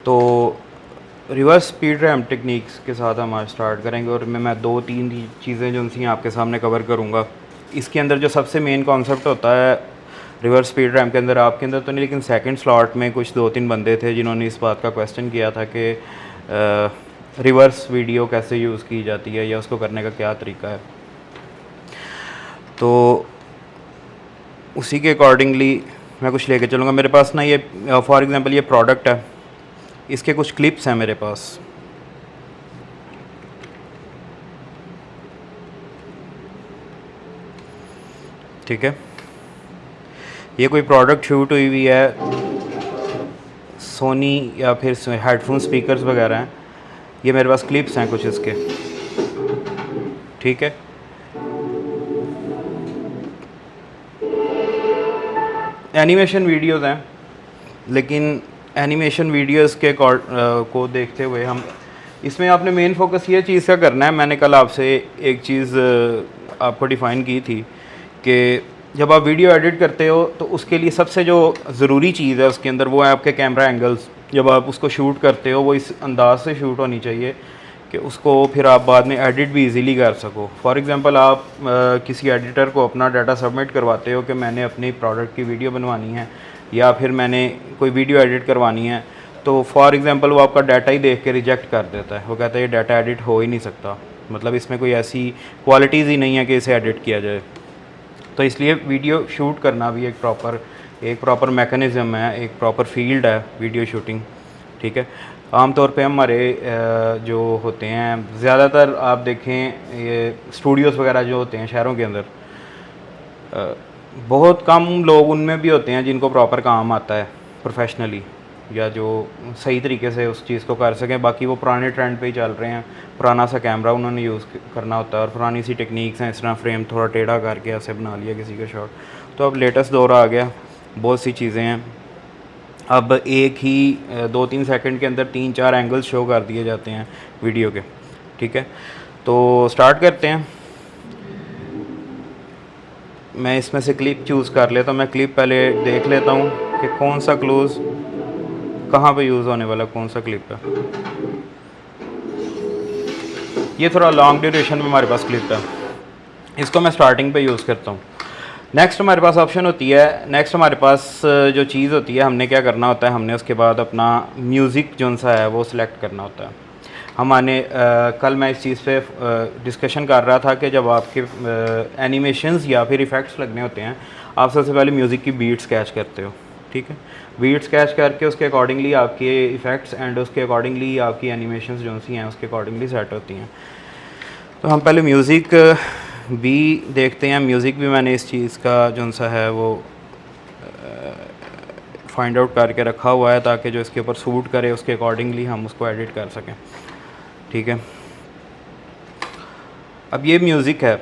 तो reverse speed RAM techniques के साथ हम आज स्टार्ट करेंगे और मैं 2-3 चीज़ें जो सी आपके सामने कवर करूँगा। इसके अंदर जो सबसे मेन कॉन्सेप्ट होता है रिवर्स स्पीड रैम के अंदर, आपके अंदर तो नहीं लेकिन सेकंड स्लॉट में कुछ 2-3 बंदे थे जिन्होंने इस बात का क्वेश्चन किया था कि रिवर्स वीडियो कैसे यूज़ की जाती है या उसको करने का क्या तरीका है। तो उसी के अकॉर्डिंगली मैं कुछ लेके चलूँगा। मेरे पास ना ये फॉर एग्ज़ाम्पल ये प्रोडक्ट है, इसके कुछ क्लिप्स हैं मेरे पास। ठीक है, ये कोई प्रोडक्ट शूट हुई हुई है, सोनी या फिर हेडफोन स्पीकर्स वगैरह हैं। ये मेरे पास क्लिप्स हैं कुछ इसके। ठीक है, एनिमेशन वीडियोज़ हैं, लेकिन एनिमेशन वीडियोज़ के को देखते हुए हम इसमें आपने मेन फोकस ये चीज़ का करना है। मैंने कल आपसे एक चीज़ आपको डिफ़ाइन की थी कि जब आप वीडियो एडिट करते हो तो उसके लिए सबसे जो ज़रूरी चीज़ है उसके अंदर वो है आपके कैमरा एंगल्स। जब आप उसको शूट करते हो वो इस अंदाज से शूट होनी चाहिए कि उसको फिर आप बाद में एडिट भी इजीली कर सको। फॉर एग्ज़ाम्पल आप किसी एडिटर को अपना डाटा सबमिट करवाते हो कि मैंने अपनी प्रोडक्ट की वीडियो बनवानी है या फिर मैंने कोई वीडियो एडिट करवानी है, तो फॉर एग्ज़ाम्पल वो आपका डाटा ही देख के रिजेक्ट कर देता है। वो कहता है ये डाटा एडिट हो ही नहीं सकता, मतलब इसमें कोई ऐसी क्वालिटीज़ ही नहीं है कि इसे एडिट किया जाए। तो इसलिए वीडियो शूट करना भी एक प्रॉपर मैकेनिज़्म है, एक प्रॉपर फील्ड है वीडियो शूटिंग। ठीक है, आमतौर पे हमारे जो होते हैं ज़्यादातर आप देखें ये स्टूडियोज़ वगैरह जो होते हैं शहरों के अंदर, बहुत कम लोग उनमें भी होते हैं जिनको प्रॉपर काम आता है प्रोफेशनली या जो सही तरीके से उस चीज़ को कर सकें। बाकी वो पुराने ट्रेंड पे ही चल रहे हैं, पुराना सा कैमरा उन्होंने यूज़ करना होता है और पुरानी सी टेक्निक्स हैं, इस तरह फ्रेम थोड़ा टेढ़ा करके ऐसे बना लिया किसी का शॉट। तो अब लेटेस्ट दौर आ गया, बहुत सी चीज़ें हैं। अब एक ही 2-3 सेकंड के अंदर 3-4 एंगल्स शो कर दिए जाते हैं वीडियो के। ठीक है, तो स्टार्ट करते हैं। मैं इसमें से क्लिप चूज़ कर लेता हूँ। मैं क्लिप पहले देख लेता हूँ कि कौन सा क्लोज़ कहाँ पे यूज़ होने वाला, कौन सा क्लिप है। ये थोड़ा लॉन्ग ड्यूरेशन में हमारे पास क्लिप है, इसको मैं स्टार्टिंग पे यूज़ करता हूँ। नेक्स्ट हमारे पास ऑप्शन होती है, नेक्स्ट हमारे पास जो चीज़ होती है, हमने क्या करना होता है, हमने उसके बाद अपना म्यूज़िक जो सा है वो सिलेक्ट करना होता है। हमने कल मैं इस चीज़ पे डिस्कशन कर रहा था कि जब आपके एनिमेशंस या फिर इफ़ेक्ट्स लगने होते हैं, आप सबसे पहले म्यूज़िक की बीट्स कैच करते हो। ठीक है, बीट्स कैच करके उसके अकॉर्डिंगली आपके इफ़ेक्ट्स एंड उसके अकॉर्डिंगली आपकी एनिमेशंस जो सी हैं उसके अकॉर्डिंगली सेट होती हैं। तो हम पहले म्यूज़िक भी देखते हैं। म्यूज़िक भी मैंने इस चीज़ का जो सा है वो फाइंड आउट करके रखा हुआ है ताकि जो इसके ऊपर सूट करे उसके अकॉर्डिंगली हम उसको एडिट कर सकें। ठीक है, अब ये म्यूज़िक है।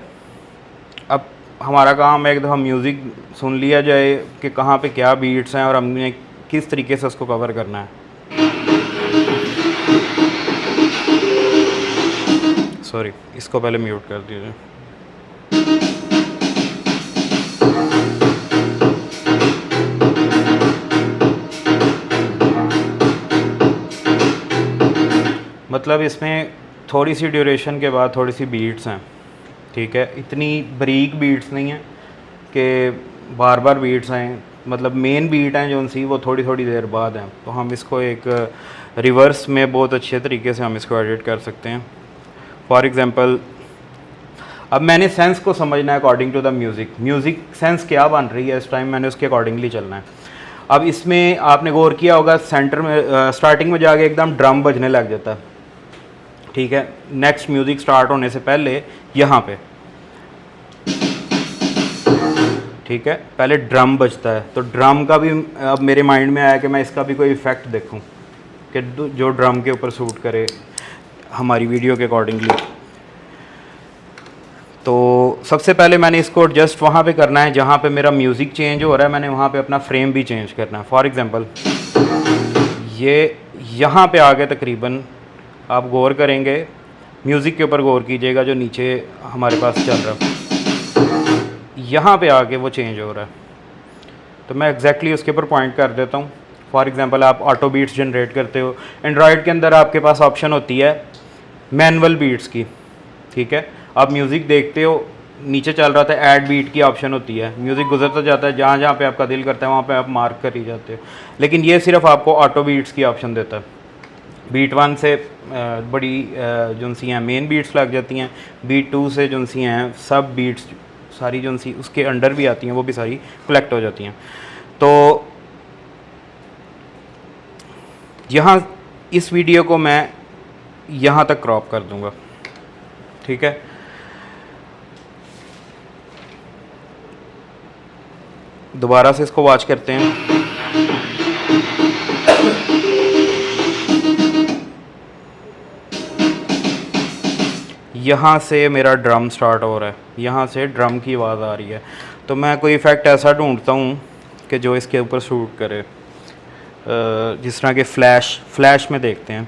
अब हमारा काम है एक दफ़ा म्यूज़िक सुन लिया जाए कि कहाँ पे क्या बीट्स हैं और हमने किस तरीके से उसको कवर करना है। सॉरी, इसको पहले म्यूट कर दीजिए। मतलब इसमें थोड़ी सी ड्यूरेशन के बाद थोड़ी सी बीट्स हैं। ठीक है, इतनी बारीक बीट्स नहीं हैं कि बार बार बीट्स हैं, मतलब मेन बीट हैं जो सी वो थोड़ी थोड़ी देर बाद हैं। तो हम इसको एक रिवर्स में बहुत अच्छे तरीके से हम इसको एडिट कर सकते हैं। फॉर एग्ज़ाम्पल अब मैंने सेंस को समझना है according to the music sense क्या बन रही है इस टाइम, मैंने उसके अकॉर्डिंगली चलना है। अब इसमें आपने गौर किया होगा सेंटर में स्टार्टिंग में जाके एकदम ड्रम बजने लग जाता है। ठीक है, नेक्स्ट म्यूज़िक स्टार्ट होने से पहले यहाँ पे, ठीक है, पहले ड्रम बजता है। तो ड्रम का भी अब मेरे माइंड में आया कि मैं इसका भी कोई इफ़ेक्ट देखूं कि जो ड्रम के ऊपर सूट करे हमारी वीडियो के अकॉर्डिंगली। तो सबसे पहले मैंने इसको जस्ट वहाँ पे करना है जहाँ पे मेरा म्यूज़िक चेंज हो रहा है, मैंने वहाँ पे अपना फ्रेम भी चेंज करना है। फॉर एग्ज़ाम्पल ये यहाँ पे आ गए, तकरीबन आप गौर करेंगे म्यूज़िक के ऊपर गौर कीजिएगा जो नीचे हमारे पास चल रहा है, यहाँ पे आके वो चेंज हो रहा है। तो मैं एग्जैक्टली उसके ऊपर पॉइंट कर देता हूँ फॉर एग्जांपल आप ऑटो बीट्स जनरेट करते हो, एंड्रॉयड के अंदर आपके पास ऑप्शन होती है मैनुअल बीट्स की, ठीक है। आप म्यूज़िक देखते हो, नीचे चल रहा था ऐड बीट की ऑप्शन होती है, म्यूज़िक गुजरता जाता है, जहाँ जहाँ पे आपका दिल करता है वहाँ पे आप मार्क कर ही जाते हो। लेकिन ये सिर्फ आपको ऑटो बीट्स की ऑप्शन देता है। बीट 1 से बड़ी जो सी हैं मेन बीट्स लग जाती हैं, बीट 2 से जो सी हैं सब बीट्स सारी जो सी उसके अंडर भी आती हैं वो भी सारी कलेक्ट हो जाती हैं। तो यहाँ इस वीडियो को मैं यहाँ तक क्रॉप कर दूँगा, ठीक है। दोबारा से इसको वॉच करते हैं। यहाँ से मेरा ड्रम स्टार्ट हो रहा है, यहाँ से ड्रम की आवाज़ आ रही है। तो मैं कोई इफ़ेक्ट ऐसा ढूंढता हूँ कि जो इसके ऊपर शूट करे, जिस तरह के फ्लैश में देखते हैं।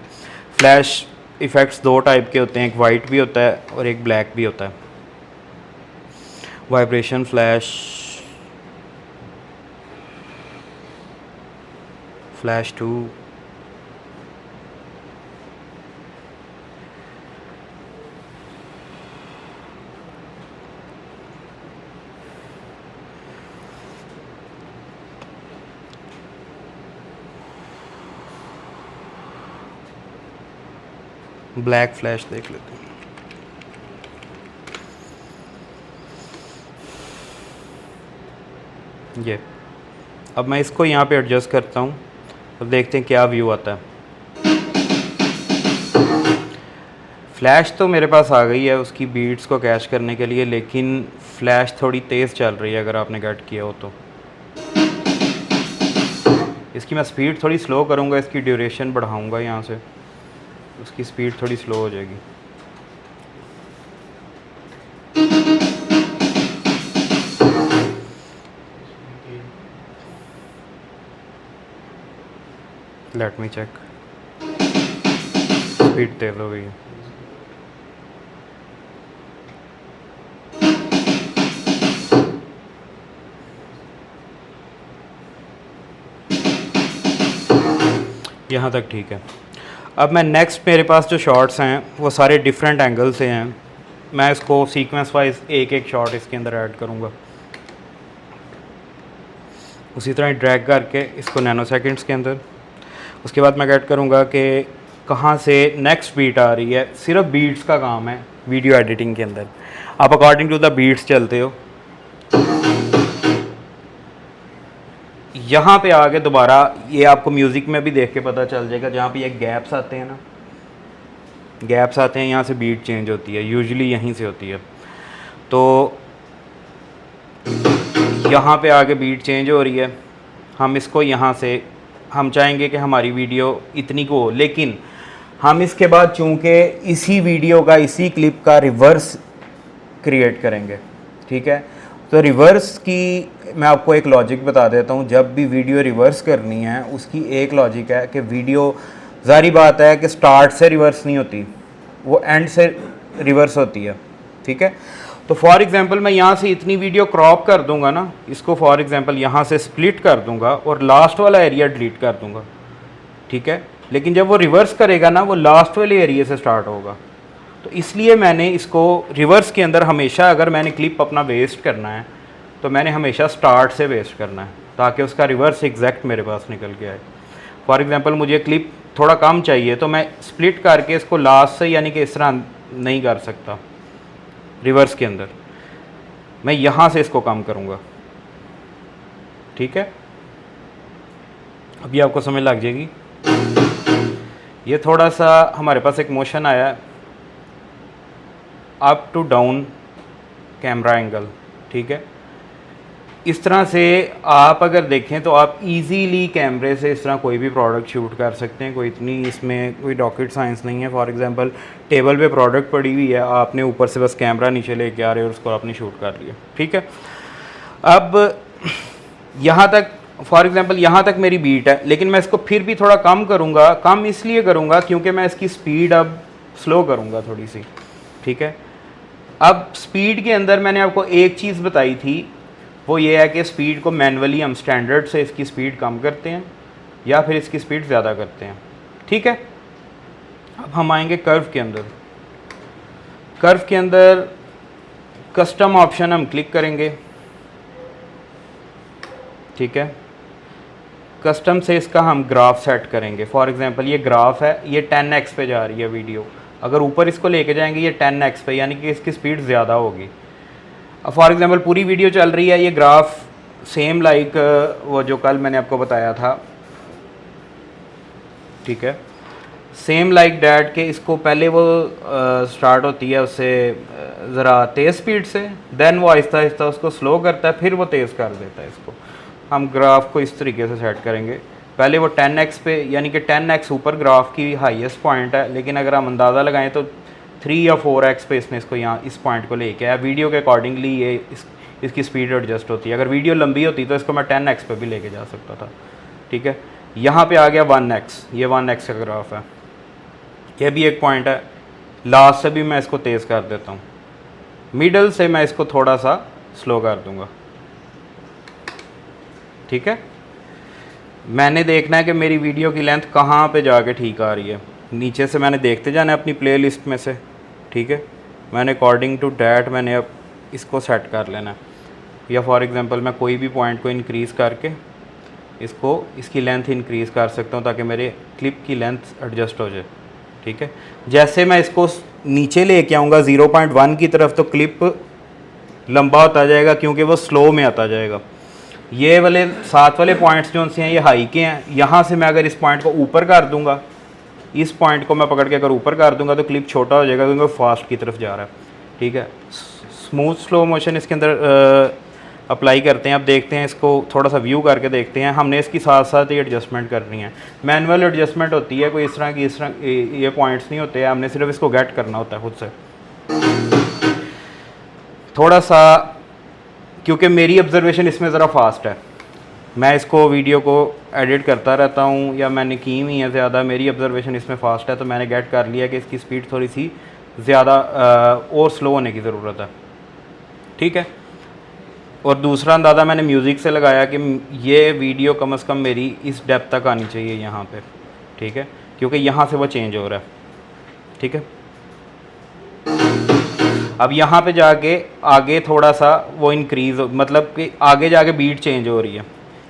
फ्लैश इफ़ेक्ट्स दो टाइप के होते हैं, एक वाइट भी होता है और एक ब्लैक भी होता है। वाइब्रेशन फ्लैश 2, ब्लैक फ्लैश देख लेते हैं। ये अब मैं इसको यहाँ पे एडजस्ट करता हूँ, अब देखते हैं क्या व्यू आता है। फ्लैश तो मेरे पास आ गई है उसकी बीट्स को कैच करने के लिए, लेकिन फ्लैश थोड़ी तेज़ चल रही है अगर आपने गेट किया हो तो। इसकी मैं स्पीड थोड़ी स्लो करूँगा, इसकी ड्यूरेशन बढ़ाऊँगा यहाँ से, उसकी स्पीड थोड़ी स्लो हो जाएगी। लेट मी चेक, स्पीड तेज हो गई है। यहाँ तक ठीक है। अब मैं नेक्स्ट मेरे पास जो शॉट्स हैं वो सारे डिफरेंट एंगल से हैं, मैं इसको सीक्वेंस वाइज एक एक शॉट इसके अंदर ऐड करूँगा। उसी तरह ड्रैग करके इसको नैनो सेकंड्स के अंदर, उसके बाद मैं ऐड करूँगा कि कहाँ से नेक्स्ट बीट आ रही है। सिर्फ बीट्स का काम है वीडियो एडिटिंग के अंदर, आप अकॉर्डिंग टू द बीट्स चलते हो। यहाँ पे आगे दोबारा ये आपको म्यूज़िक में भी देख के पता चल जाएगा, जहाँ पे ये गैप्स आते हैं ना, गैप्स आते हैं, यहाँ से बीट चेंज होती है, यूजुअली यहीं से होती है। तो यहाँ पे आगे बीट चेंज हो रही है, हम इसको यहाँ से हम चाहेंगे कि हमारी वीडियो इतनी को हो, लेकिन हम इसके बाद चूँकि इसी वीडियो का इसी क्लिप का रिवर्स क्रिएट करेंगे, ठीक है। तो रिवर्स की मैं आपको एक लॉजिक बता देता हूँ। जब भी वीडियो रिवर्स करनी है उसकी एक लॉजिक है कि वीडियो, ज़ाहिर बात है कि स्टार्ट से रिवर्स नहीं होती, वो एंड से रिवर्स होती है, ठीक है। तो फॉर एग्ज़ाम्पल मैं यहाँ से इतनी वीडियो क्रॉप कर दूंगा ना, इसको फॉर एग्ज़ाम्पल यहाँ से स्प्लिट कर दूंगा और लास्ट वाला एरिया डिलीट कर दूंगा, ठीक है। लेकिन जब वो रिवर्स करेगा ना, वो लास्ट वाले एरिया से स्टार्ट होगा। तो इसलिए मैंने इसको रिवर्स के अंदर हमेशा, अगर मैंने क्लिप अपना वेस्ट करना है तो मैंने हमेशा स्टार्ट से वेस्ट करना है, ताकि उसका रिवर्स एग्जैक्ट मेरे पास निकल के आए। फॉर एग्ज़ाम्पल मुझे क्लिप थोड़ा कम चाहिए तो मैं स्प्लिट करके इसको लास्ट से, यानी कि इस तरह नहीं कर सकता, रिवर्स के अंदर मैं यहाँ से इसको कम करूँगा, ठीक है। अभी आपको समझ लग जाएगी। ये थोड़ा सा हमारे पास एक मोशन आया है, up to down camera angle, ठीक है। इस तरह से आप अगर देखें तो आप इजीली कैमरे से इस तरह कोई भी प्रोडक्ट शूट कर सकते हैं, कोई इतनी इसमें कोई रॉकेट साइंस नहीं है। फॉर एग्जांपल टेबल पे प्रोडक्ट पड़ी हुई है, आपने ऊपर से बस कैमरा नीचे लेके आ रहे हो और उसको आपने शूट कर लिया, ठीक है। अब यहाँ तक फॉर एग्जांपल यहाँ तक मेरी बीट है, लेकिन मैं इसको फिर भी थोड़ा कम करूँगा। कम इसलिए करूँगा क्योंकि मैं इसकी स्पीड अब स्लो करूँगा थोड़ी सी, ठीक है। अब स्पीड के अंदर मैंने आपको एक चीज़ बताई थी, वो ये है कि स्पीड को मैनुअली हम स्टैंडर्ड से इसकी स्पीड कम करते हैं, या फिर इसकी स्पीड ज़्यादा करते हैं। ठीक है, अब हम आएंगे कर्व के अंदर। कर्व के अंदर कस्टम ऑप्शन हम क्लिक करेंगे। ठीक है, कस्टम से इसका हम ग्राफ सेट करेंगे। फॉर एग्जांपल ये ग्राफ है, ये 10x पे जा रही है वीडियो, अगर ऊपर इसको लेके जाएंगे ये 10x पे, यानी कि इसकी स्पीड ज़्यादा होगी। अब फॉर एग्जांपल पूरी वीडियो चल रही है, ये ग्राफ सेम लाइक वो जो कल मैंने आपको बताया था, ठीक है, सेम लाइक डैट के इसको पहले वो स्टार्ट होती है उससे ज़रा तेज़ स्पीड से, देन वो आहिस्ता आहिस्ता उसको स्लो करता है, फिर वो तेज़ कर देता है इसको। हम ग्राफ को इस तरीके से सेट करेंगे, पहले वो 10x पे, यानी कि 10x ऊपर ग्राफ की हाईएस्ट पॉइंट है, लेकिन अगर हम अंदाज़ा लगाएं तो 3 या 4x पे इसने इसको यहाँ इस पॉइंट को लेके आया। वीडियो के अकॉर्डिंगली ये इसकी स्पीड एडजस्ट होती है। अगर वीडियो लंबी होती तो इसको मैं 10x पे भी लेके जा सकता था। ठीक है, यहाँ पे आ गया 1x, ये 1x का ग्राफ है, ये भी एक पॉइंट है। लास्ट से भी मैं इसको तेज़ कर देता हूँ, मिडल से मैं इसको थोड़ा सा स्लो कर दूँगा। ठीक है, मैंने देखना है कि मेरी वीडियो की लेंथ कहाँ पे जाके ठीक आ रही है, नीचे से मैंने देखते जाना है अपनी प्लेलिस्ट में से। ठीक है, मैंने अकॉर्डिंग टू डैट मैंने अब इसको सेट कर लेना है, या फॉर एग्जांपल मैं कोई भी पॉइंट को इंक्रीज़ करके इसकी लेंथ इंक्रीज़ कर सकता हूँ ताकि मेरे क्लिप की लेंथ एडजस्ट हो जाए। ठीक है, जैसे मैं इसको नीचे लेके आऊँगा 0.1 की तरफ तो क्लिप लंबा होता जाएगा क्योंकि वो स्लो में आता जाएगा। ये वाले 7 वाले पॉइंट्स जो से हैं ये हाई के हैं, यहाँ से मैं अगर इस पॉइंट को ऊपर कर दूँगा, इस पॉइंट को मैं पकड़ के अगर ऊपर कर दूँगा तो क्लिप छोटा हो जाएगा क्योंकि फास्ट की तरफ जा रहा है। ठीक है, स्मूथ स्लो मोशन इसके अंदर अप्लाई करते हैं। अब देखते हैं, इसको थोड़ा सा व्यू करके देखते हैं। हमने इसकी साथ साथ ही एडजस्टमेंट करनी है, मैनुअल एडजस्टमेंट होती है, कोई इस तरह ये पॉइंट्स नहीं होते हैं, हमने सिर्फ इसको गेट करना होता है खुद से। थोड़ा सा क्योंकि मेरी ऑब्जर्वेशन इसमें ज़रा फास्ट है, मैं इसको वीडियो को एडिट करता रहता हूँ या मैंने की हुई है ज़्यादा, मेरी ऑब्जर्वेशन इसमें फास्ट है तो मैंने गेट कर लिया कि इसकी स्पीड थोड़ी सी ज़्यादा और स्लो होने की ज़रूरत है। ठीक है, और दूसरा अंदाज़ा मैंने म्यूज़िक से लगाया कि ये वीडियो कम से कम मेरी इस डेप्थ तक आनी चाहिए यहाँ पे। ठीक है, क्योंकि यहाँ से वो चेंज हो रहा है। ठीक है, अब यहाँ पे जाके आगे थोड़ा सा वो इंक्रीज़, मतलब कि आगे जाके बीट चेंज हो रही है।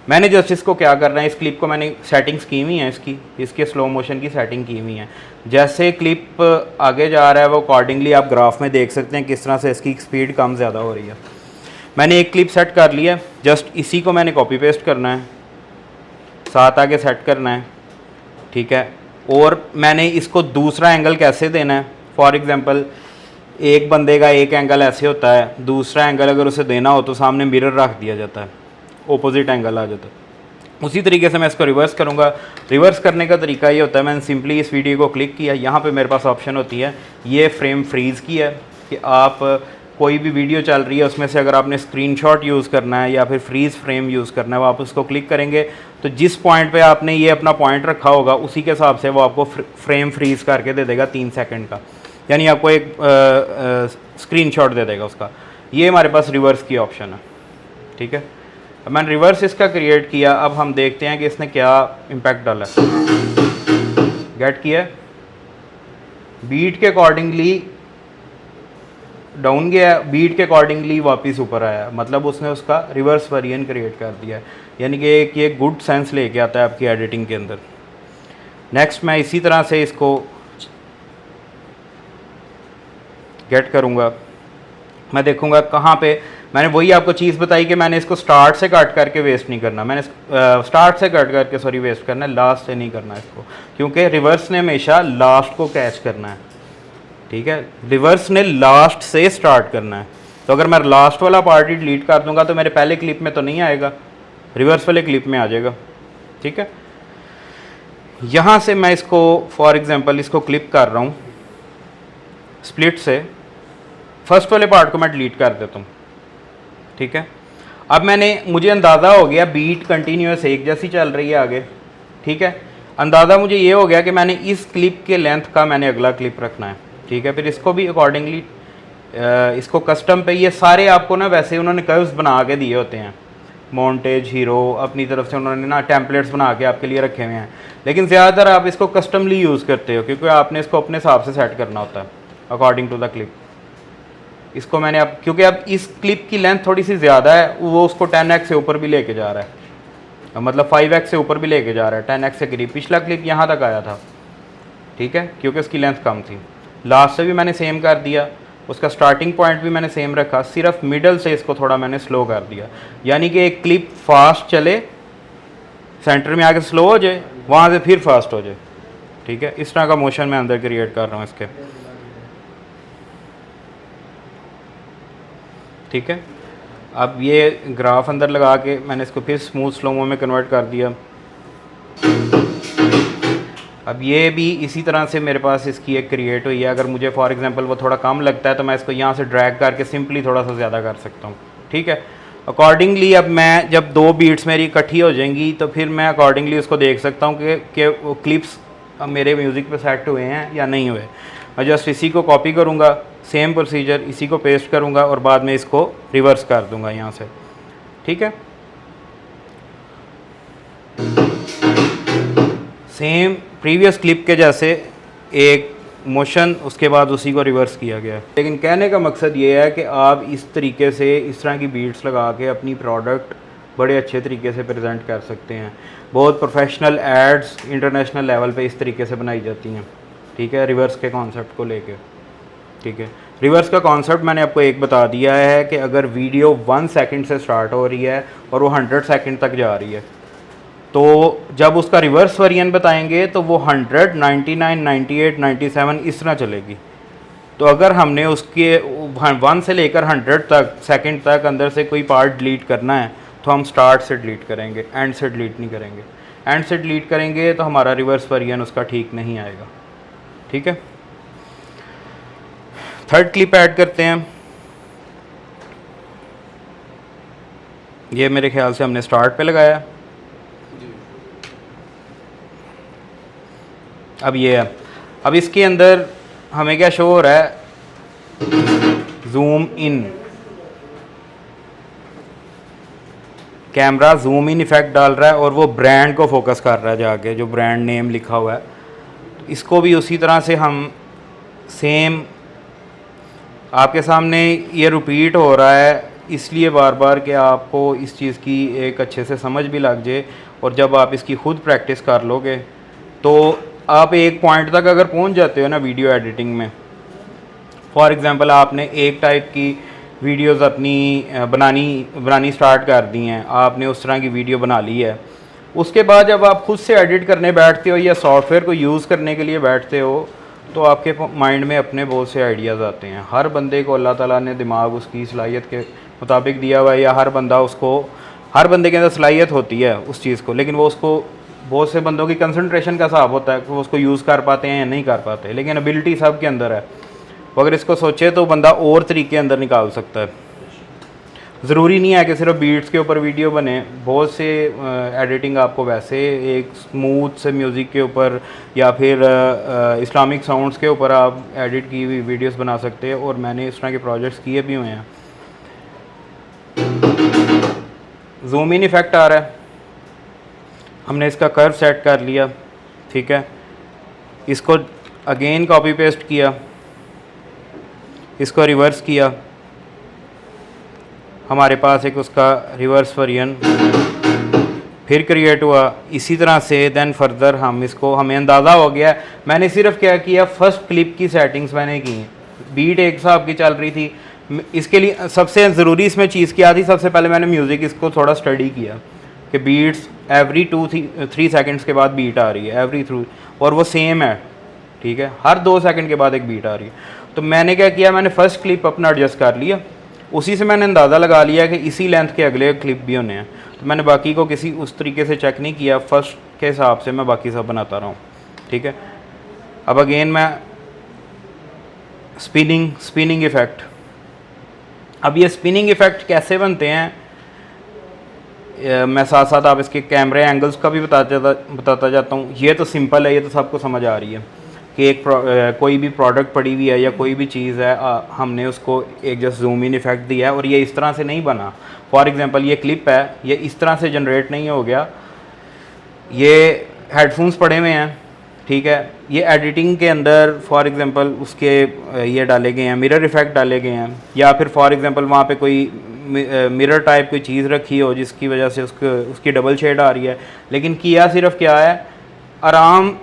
मैंने जस्ट इसको क्या करना है, इस क्लिप को मैंने सेटिंग्स की हुई हैं, इसके स्लो मोशन की सेटिंग की हुई है। जैसे क्लिप आगे जा रहा है वो अकॉर्डिंगली आप ग्राफ में देख सकते हैं किस तरह से इसकी स्पीड कम ज़्यादा हो रही है। मैंने एक क्लिप सेट कर लिया, जस्ट इसी को मैंने कॉपी पेस्ट करना है, साथ आगे सेट करना है। ठीक है, और मैंने इसको दूसरा एंगल कैसे देना है, फॉर एग्ज़ाम्पल एक बंदे का एक एंगल ऐसे होता है, दूसरा एंगल अगर उसे देना हो तो सामने मिरर रख दिया जाता है, ऑपोजिट एंगल आ जाता है। उसी तरीके से मैं इसको रिवर्स करूँगा। रिवर्स करने का तरीका ये होता है, मैंने सिंपली इस वीडियो को क्लिक किया, यहाँ पे मेरे पास ऑप्शन होती है ये फ्रेम फ्रीज़ की है कि आप कोई भी वीडियो चल रही है उसमें से अगर आपने स्क्रीनशॉट यूज़ करना है या फिर फ्रीज़ फ्रेम यूज़ करना है, वो आप उसको क्लिक करेंगे तो जिस पॉइंट पे आपने ये अपना पॉइंट रखा होगा उसी के हिसाब से वो आपको फ्रेम फ्रीज़ करके दे देगा 3 सेकंड का, यानी आपको एक स्क्रीनशॉट दे देगा उसका। ये हमारे पास रिवर्स की ऑप्शन है। ठीक है, अब मैंने रिवर्स इसका क्रिएट किया, अब हम देखते हैं कि इसने क्या इम्पैक्ट डाला है। गेट किया, बीट के अकॉर्डिंगली डाउन गया, बीट के अकॉर्डिंगली वापस ऊपर आया, मतलब उसने उसका रिवर्स वेरिएंट क्रिएट कर दिया, यानी कि एक ये गुड सेंस लेके आता है आपकी एडिटिंग के अंदर। नेक्स्ट मैं इसी तरह से इसको गेट करूँगा, मैं देखूँगा कहाँ पे, मैंने वही आपको चीज़ बताई कि मैंने इसको स्टार्ट से कट करके वेस्ट नहीं करना, मैंने स्टार्ट से कट करके सॉरी वेस्ट करना है, लास्ट से नहीं करना इसको, क्योंकि रिवर्स ने हमेशा लास्ट को कैच करना है। ठीक है, रिवर्स ने लास्ट से स्टार्ट करना है, तो अगर मैं लास्ट वाला पार्ट ही डिलीट कर दूंगा तो मेरे पहले क्लिप में तो नहीं आएगा, रिवर्स वाले क्लिप में आ जाएगा। ठीक है, यहाँ से मैं इसको फॉर एग्जांपल इसको क्लिप कर रहा हूँ स्प्लिट से, फर्स्ट वाले पार्ट को मैं डिलीट कर देता हूँ। ठीक है, अब मुझे अंदाज़ा हो गया बीट कंटिन्यूस एक जैसी चल रही है आगे। ठीक है, अंदाज़ा मुझे ये हो गया कि मैंने इस क्लिप के लेंथ का मैंने अगला क्लिप रखना है। ठीक है, फिर इसको भी अकॉर्डिंगली इसको कस्टम पे, ये सारे आपको ना वैसे उन्होंने कर्व्स बना के दिए होते हैं, मोंटेज हीरो अपनी तरफ से उन्होंने ना टेम्पलेट्स बना के आपके लिए रखे हुए हैं, लेकिन ज़्यादातर आप इसको कस्टमली यूज़ करते हो क्योंकि आपने इसको अपने हिसाब से सेट करना होता है अकॉर्डिंग टू द क्लिप। इसको मैंने अब क्योंकि अब इस क्लिप की लेंथ थोड़ी सी ज़्यादा है, वो उसको 10x से ऊपर भी लेके जा रहा है, मतलब 5x से ऊपर भी लेके जा रहा है, 10x से करीब। पिछला क्लिप यहाँ तक आया था, ठीक है, क्योंकि उसकी लेंथ कम थी। लास्ट से भी मैंने सेम कर दिया, उसका स्टार्टिंग पॉइंट भी मैंने सेम रखा, सिर्फ मिडल से इसको थोड़ा मैंने स्लो कर दिया, यानी कि एक क्लिप फास्ट चले, सेंटर में आके स्लो हो जाए, वहाँ से फिर फास्ट हो जाए, ठीक है। इस तरह का मोशन मैं अंदर क्रिएट कर रहा हूँ इसके, ठीक है। अब ये ग्राफ अंदर लगा के मैंने इसको फिर स्मूथ स्लोमो में कन्वर्ट कर दिया। अब ये भी इसी तरह से मेरे पास इसकी एक क्रिएट हुई है। अगर मुझे फॉर एग्जांपल वो थोड़ा कम लगता है तो मैं इसको यहाँ से ड्रैग करके सिंपली थोड़ा सा ज़्यादा कर सकता हूँ, ठीक है। अकॉर्डिंगली अब मैं जब 2 बीट्स मेरी इकट्ठी हो जाएंगी तो फिर मैं अकॉर्डिंगली उसको देख सकता हूँ कि वो क्लिप्स मेरे म्यूज़िक पे सेट हुए हैं या नहीं हुए। मैं जस्ट इसी को कॉपी करूँगा, सेम प्रोसीजर, इसी को पेस्ट करूँगा और बाद में इसको रिवर्स कर दूँगा यहाँ से, ठीक है। सेम प्रीवियस क्लिप के जैसे एक मोशन, उसके बाद उसी को रिवर्स किया गया। लेकिन कहने का मकसद ये है कि आप इस तरीके से इस तरह की बीट्स लगा के अपनी प्रोडक्ट बड़े अच्छे तरीके से प्रेजेंट कर सकते हैं। बहुत प्रोफेशनल एड्स इंटरनेशनल लेवल पे इस तरीके से बनाई जाती हैं, ठीक है, रिवर्स के कॉन्सेप्ट को लेके, ठीक है। रिवर्स का कॉन्सेप्ट मैंने आपको एक बता दिया है कि अगर वीडियो 1 सेकंड से स्टार्ट हो रही है और वो 100 सेकंड तक जा रही है, तो जब उसका रिवर्स वेरिएंट बताएंगे तो वो 100, 99, 98, 97 इस तरह चलेगी। तो अगर हमने उसके 1 से लेकर 100 तक सेकंड तक अंदर से कोई पार्ट डिलीट करना है तो हम स्टार्ट से डिलीट करेंगे, एंड से डिलीट नहीं करेंगे। एंड से डिलीट करेंगे तो हमारा रिवर्स वेरिएंट उसका ठीक नहीं आएगा, ठीक है। थर्ड क्लिप ऐड करते हैं। ये मेरे ख्याल से हमने स्टार्ट पे लगाया। अब ये है, अब इसके अंदर हमें क्या शो हो रहा है, zoom in, camera zoom in effect डाल रहा है और वो ब्रांड को फोकस कर रहा है जाके, जो ब्रांड नेम लिखा हुआ है। इसको भी उसी तरह से हम सेम आपके सामने ये रिपीट हो रहा है इसलिए बार बार कि आपको इस चीज़ की एक अच्छे से समझ भी लग जाए, और जब आप इसकी खुद प्रैक्टिस कर लोगे तो आप एक पॉइंट तक अगर पहुंच जाते हो ना वीडियो एडिटिंग में, फॉर एग्जांपल आपने एक टाइप की वीडियोस अपनी बनानी स्टार्ट कर दी हैं, आपने उस तरह की वीडियो बना ली है, उसके बाद जब आप खुद से एडिट करने बैठते हो या सॉफ्टवेयर को यूज़ करने के लिए बैठते हो तो आपके माइंड में अपने बहुत से आइडियाज़ आते हैं। हर बंदे को अल्लाह ताला ने दिमाग उसकी सलाहियत के मुताबिक दिया हुआ है, या हर बंदे के अंदर सलाहियत होती है उस चीज़ को, लेकिन वो उसको बहुत से बंदों की कंसंट्रेशन का हिसाब होता है कि वो उसको यूज़ कर पाते हैं या नहीं कर पाते, लेकिन एबिलिटी सब के अंदर है। वो अगर इसको सोचे तो बंदा और तरीके अंदर निकाल सकता है। ज़रूरी नहीं है कि सिर्फ बीट्स के ऊपर वीडियो बने, बहुत से एडिटिंग आपको वैसे एक स्मूथ से म्यूज़िक के ऊपर या फिर इस्लामिक साउंड्स के ऊपर आप एडिट की हुई वीडियोस बना सकते हैं, और मैंने इस तरह के प्रोजेक्ट्स किए भी हुए हैं। जूम इन इफेक्ट आ रहा है, हमने इसका कर्व सेट कर लिया, ठीक है। इसको अगेन कॉपी पेस्ट किया, इसको रिवर्स किया, हमारे पास एक उसका रिवर्स वेरिएंट फिर क्रिएट हुआ इसी तरह से। देन फर्दर हमें अंदाज़ा हो गया, मैंने सिर्फ क्या किया, फर्स्ट क्लिप की सेटिंग्स मैंने की, बीट एक हिसाब की चल रही थी। इसके लिए सबसे ज़रूरी इसमें चीज़ क्या थी, सबसे पहले मैंने म्यूज़िक इसको थोड़ा स्टडी किया कि बीट्स एवरी 2-3 सेकंड्स के बाद बीट आ रही है एवरी थ्रू, और वो सेम है, ठीक है, हर 2 सेकंड के बाद एक बीट आ रही है। तो मैंने क्या किया, मैंने फ़र्स्ट क्लिप अपना एडजस्ट कर लिया, उसी से मैंने अंदाज़ा लगा लिया कि इसी लेंथ के अगले क्लिप भी होने हैं, तो मैंने बाकी को किसी उस तरीके से चेक नहीं किया, फर्स्ट के हिसाब से मैं बाकी सब बनाता रहा हूँ, ठीक है। अब अगेन मैं स्पिनिंग इफ़ेक्ट, अब ये स्पिनिंग इफ़ेक्ट कैसे बनते हैं मैं साथ साथ आप इसके कैमरे एंगल्स का भी बताता जाता हूँ। ये तो सिंपल है, ये तो सबको समझ आ रही है कि कोई भी प्रोडक्ट पड़ी हुई है या कोई भी चीज़ है, हमने उसको एक जस्ट जूम इन इफेक्ट दिया है और ये इस तरह से नहीं बना। फॉर एग्जांपल ये क्लिप है, ये इस तरह से जनरेट नहीं हो गया, ये हेडफोन्स पड़े हुए हैं, ठीक है, ये एडिटिंग के अंदर फॉर एग्जांपल उसके ये डाले गए हैं, मिरर इफेक्ट डाले गए हैं, या फिर फॉर एग्जांपल वहाँ पे कोई मिरर टाइप कोई चीज़ रखी हो जिसकी वजह से उसकी डबल शेड आ रही है। लेकिन किया सिर्फ क्या है, आराम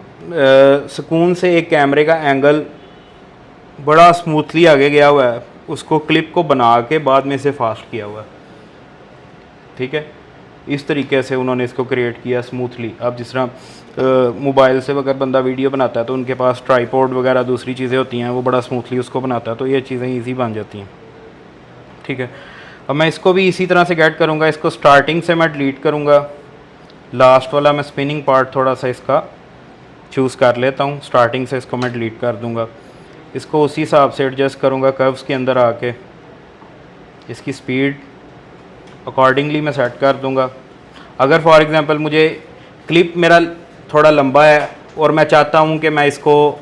सुकून से एक कैमरे का एंगल बड़ा स्मूथली आगे गया हुआ है, उसको क्लिप को बना के बाद में इसे फास्ट किया हुआ है, ठीक है। इस तरीके से उन्होंने इसको क्रिएट किया स्मूथली। अब जिस तरह मोबाइल से अगर बंदा वीडियो बनाता है तो उनके पास ट्राईपॉड वगैरह दूसरी चीज़ें होती हैं, वो बड़ा स्मूथली उसको बनाता है, तो ये चीज़ें ईजी बन जाती हैं, ठीक है। अब मैं इसको भी इसी तरह से गेट करूँगा, इसको स्टार्टिंग से मैं डिलीट करूँगा, लास्ट वाला मैं स्पिनिंग पार्ट थोड़ा सा इसका चूज़ कर लेता हूँ, स्टार्टिंग से इसको मैं डिलीट कर दूँगा। इसको उसी हिसाब से एडजस्ट करूँगा, कर्व्स के अंदर आके इसकी स्पीड अकॉर्डिंगली मैं सेट कर दूँगा। अगर फॉर एग्ज़ाम्पल मुझे क्लिप मेरा थोड़ा लंबा है और मैं चाहता हूँ कि मैं इसको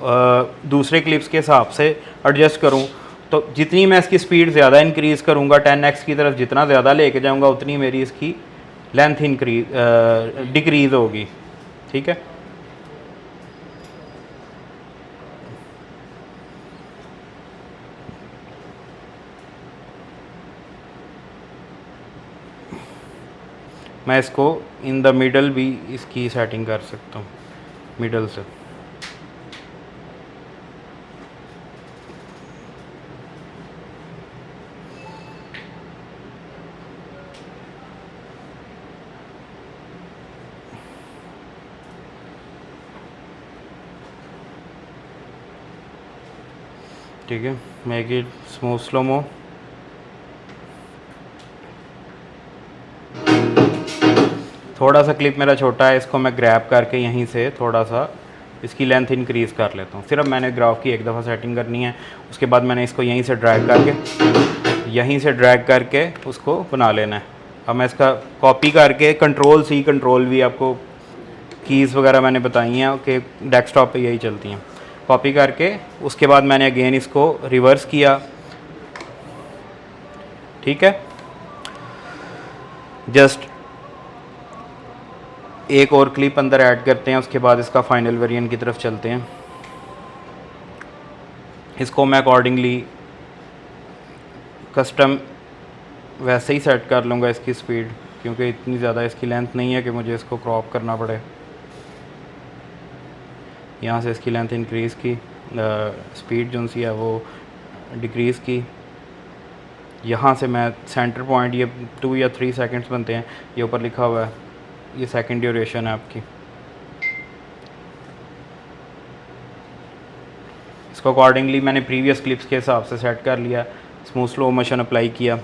दूसरे क्लिप्स के हिसाब से एडजस्ट करूँ, तो जितनी मैं इसकी स्पीड ज़्यादा इंक्रीज़ करूँगा, 10x की तरफ जितना ज़्यादा लेके जाऊँगा, उतनी मेरी इसकी लेंथ डिक्रीज़ होगी, ठीक है। मैं इसको इन द मिडल भी इसकी सेटिंग कर सकता हूँ, मिडल से। ठीक है, मेक इट स्मूथ स्लो-मो। थोड़ा सा क्लिप मेरा छोटा है, इसको मैं ग्रैब करके यहीं से थोड़ा सा इसकी लेंथ इंक्रीज़ कर लेता हूँ। सिर्फ मैंने ग्राफ की एक दफ़ा सेटिंग करनी है, उसके बाद मैंने इसको यहीं से ड्रैग करके उसको बना लेना है। अब मैं इसका कॉपी करके Ctrl+C Ctrl+V, आपको कीज़ वगैरह मैंने बताई हैं कि डेस्कटॉप पे यही चलती हैं, कॉपी करके उसके बाद मैंने अगेन इसको रिवर्स किया, ठीक है। जस्ट एक और क्लिप अंदर ऐड करते हैं, उसके बाद इसका फाइनल वेरिएंट की तरफ चलते हैं। इसको मैं अकॉर्डिंगली कस्टम वैसे ही सेट कर लूँगा इसकी स्पीड, क्योंकि इतनी ज़्यादा इसकी लेंथ नहीं है कि मुझे इसको क्रॉप करना पड़े। यहाँ से इसकी लेंथ इंक्रीज़ की, स्पीड जो सी है वो डिक्रीज़ की। यहाँ से मैं सेंटर पॉइंट, ये 2 या 3 सेकंड्स बनते हैं, ये ऊपर लिखा हुआ है, ये सेकंड ड्यूरेशन है आपकी। इसको अकॉर्डिंगली मैंने प्रीवियस क्लिप्स के हिसाब से सेट कर लिया, स्मूथ स्लो मोशन अप्लाई किया।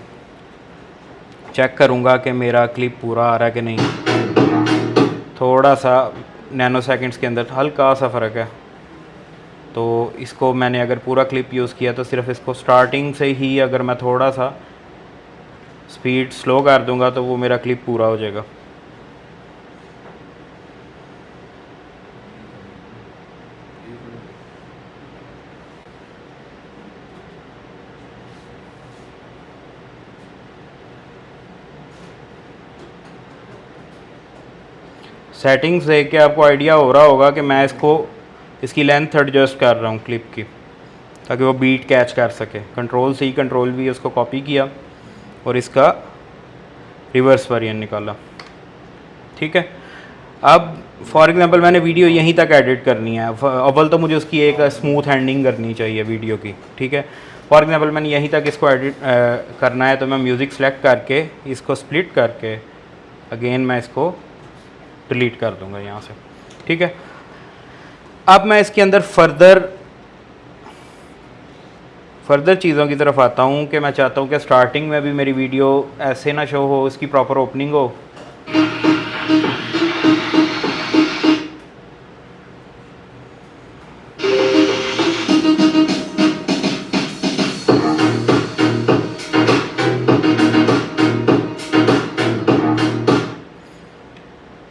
चेक करूँगा कि मेरा क्लिप पूरा आ रहा है कि नहीं। थोड़ा सा नैनो सेकंड्स के अंदर हल्का सा फ़र्क है, तो इसको मैंने अगर पूरा क्लिप यूज़ किया तो सिर्फ इसको स्टार्टिंग से ही अगर मैं थोड़ा सा स्पीड स्लो कर दूँगा तो वो मेरा क्लिप पूरा हो जाएगा। सेटिंग्स देख के आपको आइडिया हो रहा होगा कि मैं इसकी लेंथ एडजस्ट कर रहा हूँ क्लिप की, ताकि वो बीट कैच कर सके। Ctrl+C Ctrl+V उसको कॉपी किया और इसका रिवर्स वेरिएंट निकाला, ठीक है। अब फॉर एग्जांपल मैंने वीडियो यहीं तक एडिट करनी है, अव्वल तो मुझे उसकी एक स्मूथ एंडिंग करनी चाहिए वीडियो की, ठीक है। फॉर एग्जांपल मैंने यहीं तक इसको एडिट करना है, तो मैं म्यूज़िक सेलेक्ट करके इसको स्प्लिट करके अगेन मैं इसको डिलीट कर दूंगा यहाँ से, ठीक है। अब मैं इसके अंदर फर्दर चीज़ों की तरफ आता हूँ कि मैं चाहता हूँ कि स्टार्टिंग में भी मेरी वीडियो ऐसे ना शो हो, इसकी प्रॉपर ओपनिंग हो।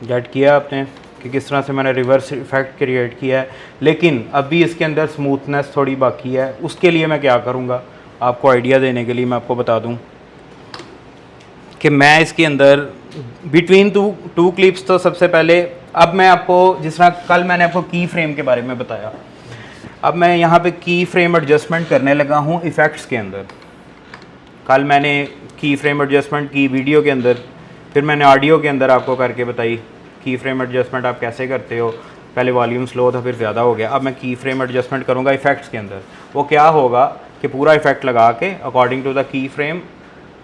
गेट किया आपने, कि किस तरह से मैंने रिवर्स इफेक्ट क्रिएट किया है, लेकिन अभी इसके अंदर स्मूथनेस थोड़ी बाकी है। उसके लिए मैं क्या करूँगा, आपको आइडिया देने के लिए मैं आपको बता दूँ कि मैं इसके अंदर बिटवीन टू क्लिप्स, तो सबसे पहले अब मैं आपको, जिस तरह कल मैंने आपको की फ्रेम के बारे में बताया, अब मैं यहाँ पे की फ्रेम एडजस्टमेंट करने लगा हूँ इफ़ेक्ट्स के अंदर। कल मैंने की फ्रेम एडजस्टमेंट की वीडियो के अंदर, फिर मैंने ऑडियो के अंदर आपको करके बताई की फ्रेम एडजस्टमेंट आप कैसे करते हो। पहले वॉल्यूम स्लो था, फिर ज़्यादा हो गया। अब मैं की फ्रेम एडजस्टमेंट करूँगा इफ़ेक्ट्स के अंदर। वो क्या होगा कि पूरा इफ़ेक्ट लगा के अकॉर्डिंग टू द की फ्रेम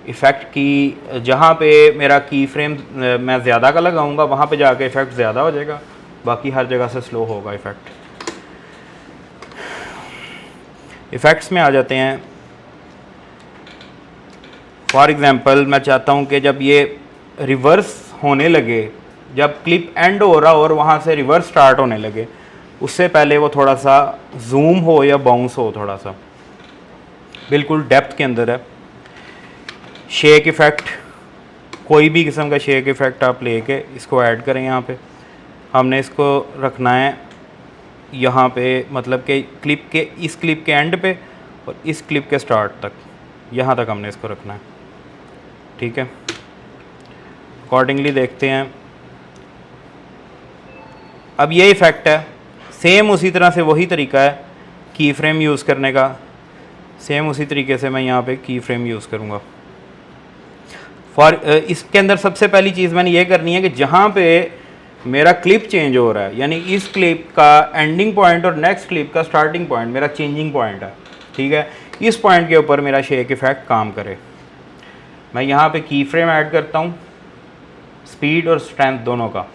इफ़ेक्ट की, जहाँ पे मेरा की फ्रेम मैं ज़्यादा का लगाऊंगा वहाँ पे जाके इफ़ेक्ट ज़्यादा हो जाएगा, बाकी हर जगह से स्लो होगा इफ़ेक्ट। इफ़ेक्ट्स में आ जाते हैं। फॉर एग्ज़ाम्पल मैं चाहता हूँ कि जब ये रिवर्स होने लगे, जब क्लिप एंड हो रहा हो और वहाँ से रिवर्स स्टार्ट होने लगे, उससे पहले वो थोड़ा सा जूम हो या बाउंस हो, थोड़ा सा बिल्कुल डेप्थ के अंदर है। शेक इफ़ेक्ट, कोई भी किस्म का शेक इफ़ेक्ट आप लेके इसको ऐड करें। यहाँ पे हमने इसको रखना है यहाँ पे, मतलब कि क्लिप के, इस क्लिप के एंड पे और इस क्लिप के स्टार्ट तक, यहाँ तक हमने इसको रखना है। ठीक है, अकॉर्डिंगली देखते हैं। अब ये इफ़ेक्ट है, सेम उसी तरह से वही तरीका है की फ्रेम यूज़ करने का। सेम उसी तरीके से मैं यहाँ पे की फ्रेम यूज़ करूँगा। इसके अंदर सबसे पहली चीज़ मैंने ये करनी है कि जहाँ पे मेरा क्लिप चेंज हो रहा है, यानी इस क्लिप का एंडिंग पॉइंट और नेक्स्ट क्लिप का स्टार्टिंग पॉइंट मेरा चेंजिंग पॉइंट है। ठीक है, इस पॉइंट के ऊपर मेरा शेक इफ़ेक्ट काम करे। मैं यहाँ पे की फ्रेम ऐड करता हूँ, स्पीड और स्ट्रेंथ दोनों का।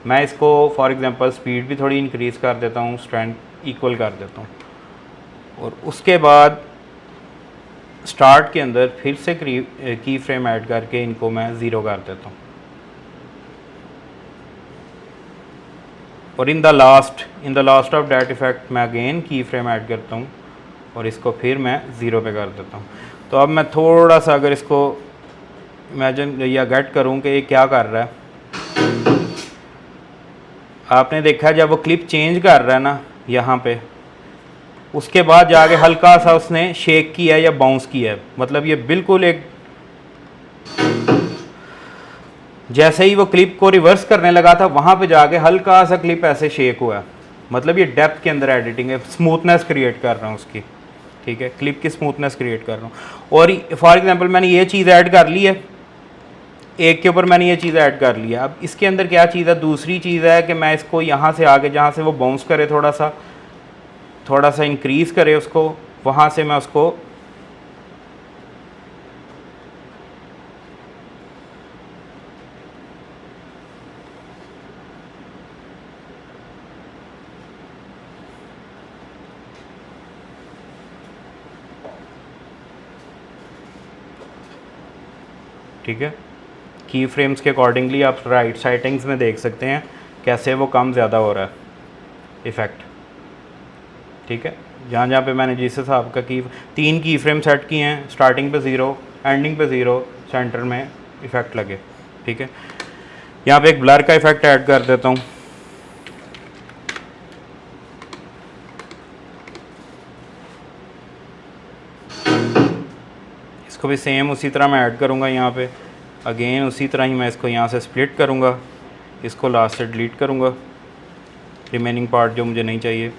मैं इसको फॉर एग्ज़ाम्पल स्पीड भी थोड़ी इंक्रीज़ कर देता हूँ, स्ट्रेंथ इक्वल कर देता हूँ, और उसके बाद स्टार्ट के अंदर फिर से की फ्रेम ऐड करके इनको मैं ज़ीरो कर देता हूँ, और in the last of that effect मैं अगेन की फ्रेम ऐड करता हूँ और इसको फिर मैं ज़ीरो पे कर देता हूँ। तो अब मैं थोड़ा सा अगर इसको इमेजिन या गेट करूँ कि ये क्या कर रहा है, आपने देखा जब वो क्लिप चेंज कर रहा है ना यहाँ पे, उसके बाद जाके हल्का सा उसने शेक किया या बाउंस किया है, मतलब ये बिल्कुल एक, जैसे ही वो क्लिप को रिवर्स करने लगा था वहाँ पे जाके हल्का सा क्लिप ऐसे शेक हुआ है, मतलब ये डेप्थ के अंदर एडिटिंग है, स्मूथनेस क्रिएट कर रहा हूँ उसकी। ठीक है, क्लिप की स्मूथनेस क्रिएट कर रहा हूँ। और फॉर एग्जांपल मैंने ये चीज़ ऐड कर ली है, एक के ऊपर मैंने ये चीज़ ऐड कर लिया। अब इसके अंदर क्या चीज़ है, दूसरी चीज़ है कि मैं इसको यहाँ से आगे, जहाँ से वो बाउंस करे थोड़ा सा इंक्रीज़ करे उसको, वहाँ से मैं उसको ठीक है, की फ्रेम्स के अकॉर्डिंगली आप राइट सेटिंग्स में देख सकते हैं कैसे वो कम ज़्यादा हो रहा है इफ़ेक्ट। ठीक है, जहाँ पे मैंने जिस हिसाब का 3 की फ्रेम सेट किए हैं, स्टार्टिंग पे 0, एंडिंग पे 0, सेंटर में इफ़ेक्ट लगे। ठीक है, यहाँ पे एक ब्लर का इफ़ेक्ट ऐड कर देता हूँ। इसको भी सेम उसी तरह मैं ऐड करूँगा यहाँ पे, अगेन उसी तरह ही मैं इसको यहाँ से स्प्लिट करूँगा, इसको लास्ट से डिलीट करूँगा, रिमेनिंग पार्ट जो मुझे नहीं चाहिए।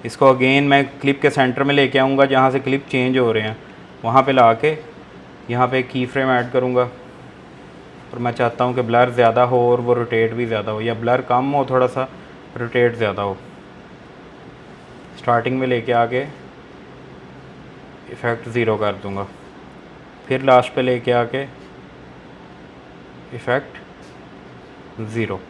इसको अगेन मैं क्लिप के सेंटर में लेके आऊँगा, जहाँ से क्लिप चेंज हो रहे हैं वहाँ पे ला के यहाँ पे की फ्रेम ऐड करूँगा, और मैं चाहता हूँ कि ब्लर ज़्यादा हो और वो रोटेट भी ज़्यादा हो, या ब्लर कम हो थोड़ा सा, रोटेट ज़्यादा हो। स्टार्टिंग में लेके आके इफ़ेक्ट ज़ीरो कर दूँगा, फिर लास्ट पे लेके आके इफ़ेक्ट ज़ीरो।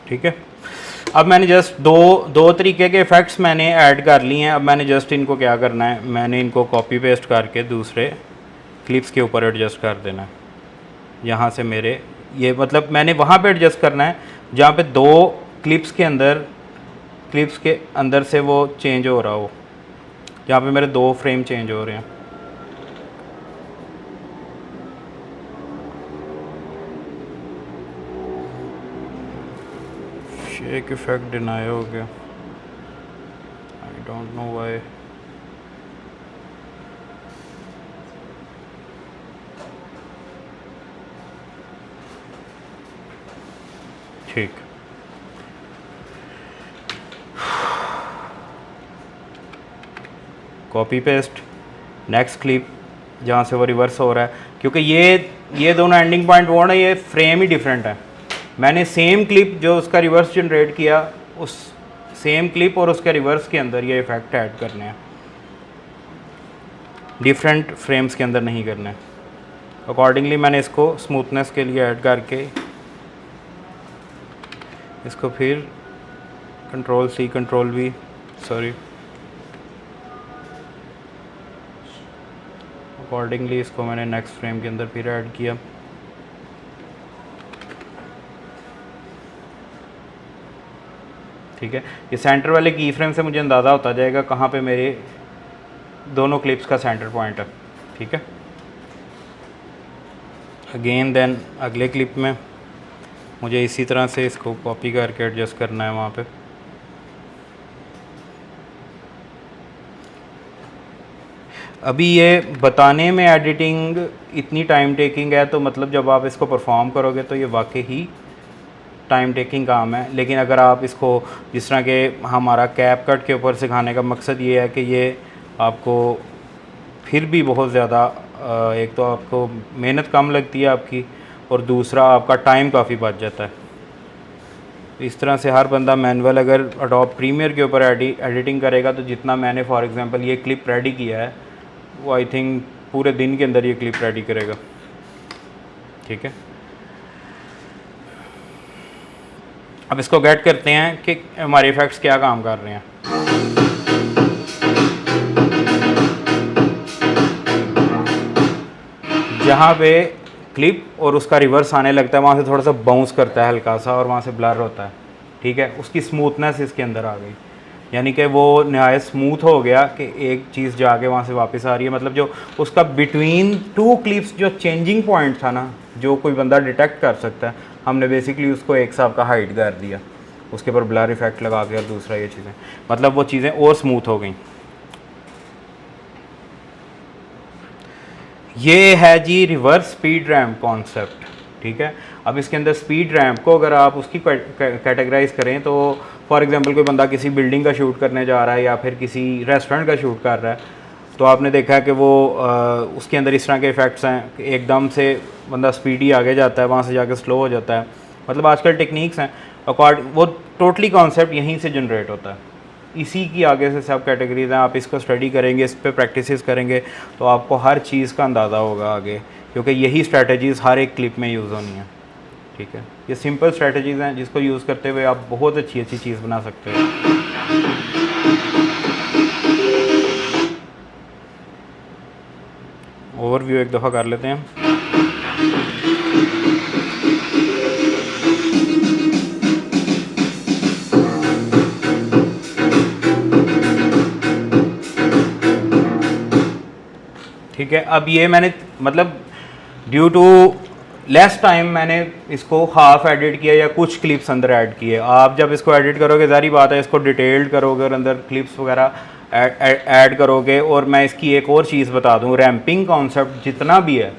ठीक है, अब मैंने जस्ट दो तरीके के इफ़ेक्ट्स मैंने ऐड कर लिए हैं। अब मैंने जस्ट इनको क्या करना है, मैंने इनको कॉपी पेस्ट करके दूसरे क्लिप्स के ऊपर एडजस्ट कर देना है। यहाँ से मेरे ये मतलब मैंने वहाँ पे एडजस्ट करना है जहाँ पे 2 क्लिप्स के अंदर से वो चेंज हो रहा हो। यहाँ पे मेरे 2 फ्रेम चेंज हो रहे हैं। शेक इफेक्ट डिनाई हो गया, आई डोंट नो व्हाई। ठीक, कॉपी पेस्ट, नेक्स्ट क्लिप जहाँ से वो रिवर्स हो रहा है, क्योंकि ये दोनों एंडिंग पॉइंट वो ना, ये फ्रेम ही डिफरेंट है। मैंने सेम क्लिप जो उसका रिवर्स जनरेट किया, उस सेम क्लिप और उसके रिवर्स के अंदर ये इफेक्ट ऐड करने हैं, डिफरेंट फ्रेम्स के अंदर नहीं करने हैं। अकॉर्डिंगली मैंने इसको स्मूथनेस के लिए ऐड करके इसको फिर control C control V, sorry, accordingly इसको मैंने नेक्स्ट फ्रेम के अंदर फिर ऐड किया। ठीक है, ये सेंटर वाले की फ्रेम से मुझे अंदाज़ा होता जाएगा कहाँ पे मेरे दोनों क्लिप्स का सेंटर पॉइंट है। ठीक है, अगेन देन अगले क्लिप में मुझे इसी तरह से इसको कॉपी करके एडजस्ट करना है वहाँ पे। अभी ये बताने में एडिटिंग इतनी टाइम टेकिंग है, तो मतलब जब आप इसको परफॉर्म करोगे तो ये वाकई ही टाइम टेकिंग काम है। लेकिन अगर आप इसको जिस तरह के हमारा कैप कट के ऊपर सिखाने का मकसद ये है कि ये आपको फिर भी बहुत ज़्यादा, एक तो आपको मेहनत कम लगती है आपकी, और दूसरा आपका टाइम काफ़ी बच जाता है। इस तरह से हर बंदा मैनुअल अगर एडोब प्रीमियर के ऊपर एडिटिंग करेगा तो जितना मैंने फॉर एग्ज़ाम्पल ये क्लिप रेडी किया है, वो आई थिंक पूरे दिन के अंदर ये क्लिप रेडी करेगा। ठीक है, अब इसको गेट करते हैं कि हमारे इफेक्ट्स क्या काम कर रहे हैं। जहाँ पे क्लिप और उसका रिवर्स आने लगता है, वहाँ से थोड़ा सा बाउंस करता है हल्का सा, और वहाँ से ब्लर होता है। ठीक है, उसकी स्मूथनेस इसके अंदर आ गई, यानी कि वो नहायत स्मूथ हो गया कि एक चीज़ जाके वहाँ से वापस आ रही है। मतलब जो उसका बिटवीन 2 क्लिप्स जो चेंजिंग पॉइंट था ना, जो कोई बंदा डिटेक्ट कर सकता है, हमने बेसिकली उसको एक हिसाब का हाइड कर दिया, उसके ऊपर ब्लर इफेक्ट लगा के, और दूसरा ये चीज़ें, मतलब वो चीज़ें और स्मूथ हो गई। ये है जी रिवर्स स्पीड रैम्प कॉन्सेप्ट। ठीक है, अब इसके अंदर स्पीड रैम्प को अगर आप उसकी कैटेगराइज करें तो फॉर एग्जांपल कोई बंदा किसी बिल्डिंग का शूट करने जा रहा है या फिर किसी रेस्टोरेंट का शूट कर रहा है, तो आपने देखा है कि वो उसके अंदर इस तरह के इफ़ेक्ट्स हैं कि एकदम से बंदा स्पीडी आगे जाता है, वहाँ से जाकर स्लो हो जाता है। मतलब आजकल टेक्निक्स हैं, वो टोटली कॉन्सेप्ट यहीं से जनरेट होता है, इसी की आगे से सब कैटेगरीज हैं। आप इसको स्टडी करेंगे, इस पर प्रैक्टिस करेंगे तो आपको हर चीज़ का अंदाज़ा होगा आगे, क्योंकि यही स्ट्रैटेजीज़ हर एक क्लिप में यूज़ होनी है। ठीक है, ये सिंपल स्ट्रैटेजीज़ हैं जिसको यूज़ करते हुए आप बहुत अच्छी चीज़ बना सकते हो। ओवरव्यू एक दफ़ा कर लेते हैं। ठीक है, अब ये मैंने मतलब ड्यू टू लेस टाइम मैंने इसको हाफ एडिट किया या कुछ क्लिप्स अंदर ऐड किए। आप जब इसको एडिट करोगे, ज़ाहिर बात है इसको डिटेल्ड करोगे और अंदर क्लिप्स वगैरह ऐड करोगे। और मैं इसकी एक और चीज़ बता दूं, रैम्पिंग कॉन्सेप्ट जितना भी है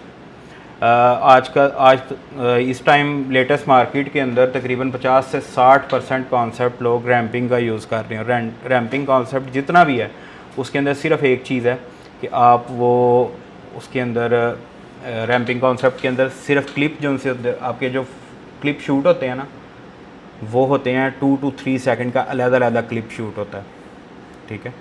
आज इस टाइम लेटेस्ट मार्केट के अंदर तकरीबन 50 से 60% कॉन्सेप्ट लोग रैम्पिंग का यूज़ कर रहे हैं। रैम्पिंग कॉन्सेप्ट जितना भी है उसके अंदर सिर्फ एक चीज़ है कि आप वो उसके अंदर रैम्पिंग कॉन्सेप्ट के अंदर सिर्फ क्लिप जो उनसे आपके जो क्लिप शूट होते हैं ना, वो होते हैं 2 to 3 सेकंड का अलग-अलग क्लिप शूट होता है। ठीक है,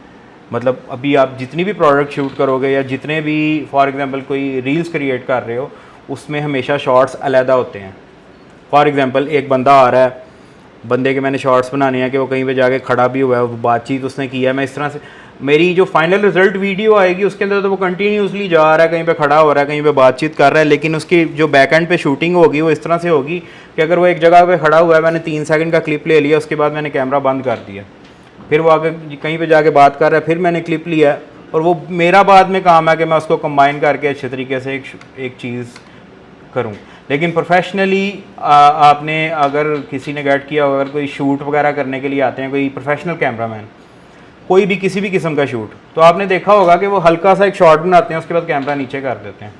मतलब अभी आप जितनी भी प्रोडक्ट शूट करोगे या जितने भी फॉर एग्जांपल कोई रील्स क्रिएट कर रहे हो, उसमें हमेशा शॉर्ट्स अलग होते हैं। फॉर एग्जांपल एक बंदा आ रहा है, बंदे के मैंने शॉर्ट्स बनाने हैं कि वो कहीं पे जाके खड़ा भी हुआ है, वो बातचीत उसने की है, मैं इस तरह से मेरी जो फाइनल रिजल्ट वीडियो आएगी उसके अंदर तो वो कंटिन्यूसली जा रहा है, कहीं पे खड़ा हो रहा है, कहीं पे बातचीत कर रहा है, लेकिन उसकी जो बैक एंड पे शूटिंग होगी वो इस तरह से होगी कि अगर वो एक जगह पे खड़ा हुआ है, मैंने 3 सेकंड का क्लिप ले लिया, उसके बाद मैंने कैमरा बंद कर दिया, फिर वो आगे कहीं पे जाके बात कर रहा है, फिर मैंने क्लिप लिया, और वो मेरा बाद में काम है कि मैं उसको कंबाइन करके अच्छे तरीके से एक चीज़ करूं। लेकिन प्रोफेशनली आपने अगर किसी ने गेट किया, अगर कोई शूट वगैरह करने के लिए आते हैं, कोई प्रोफेशनल कैमरामैन, कोई भी किसी भी किस्म का शूट, तो आपने देखा होगा कि वो हल्का सा एक शॉट बनाते हैं, उसके बाद कैमरा नीचे कर देते हैं।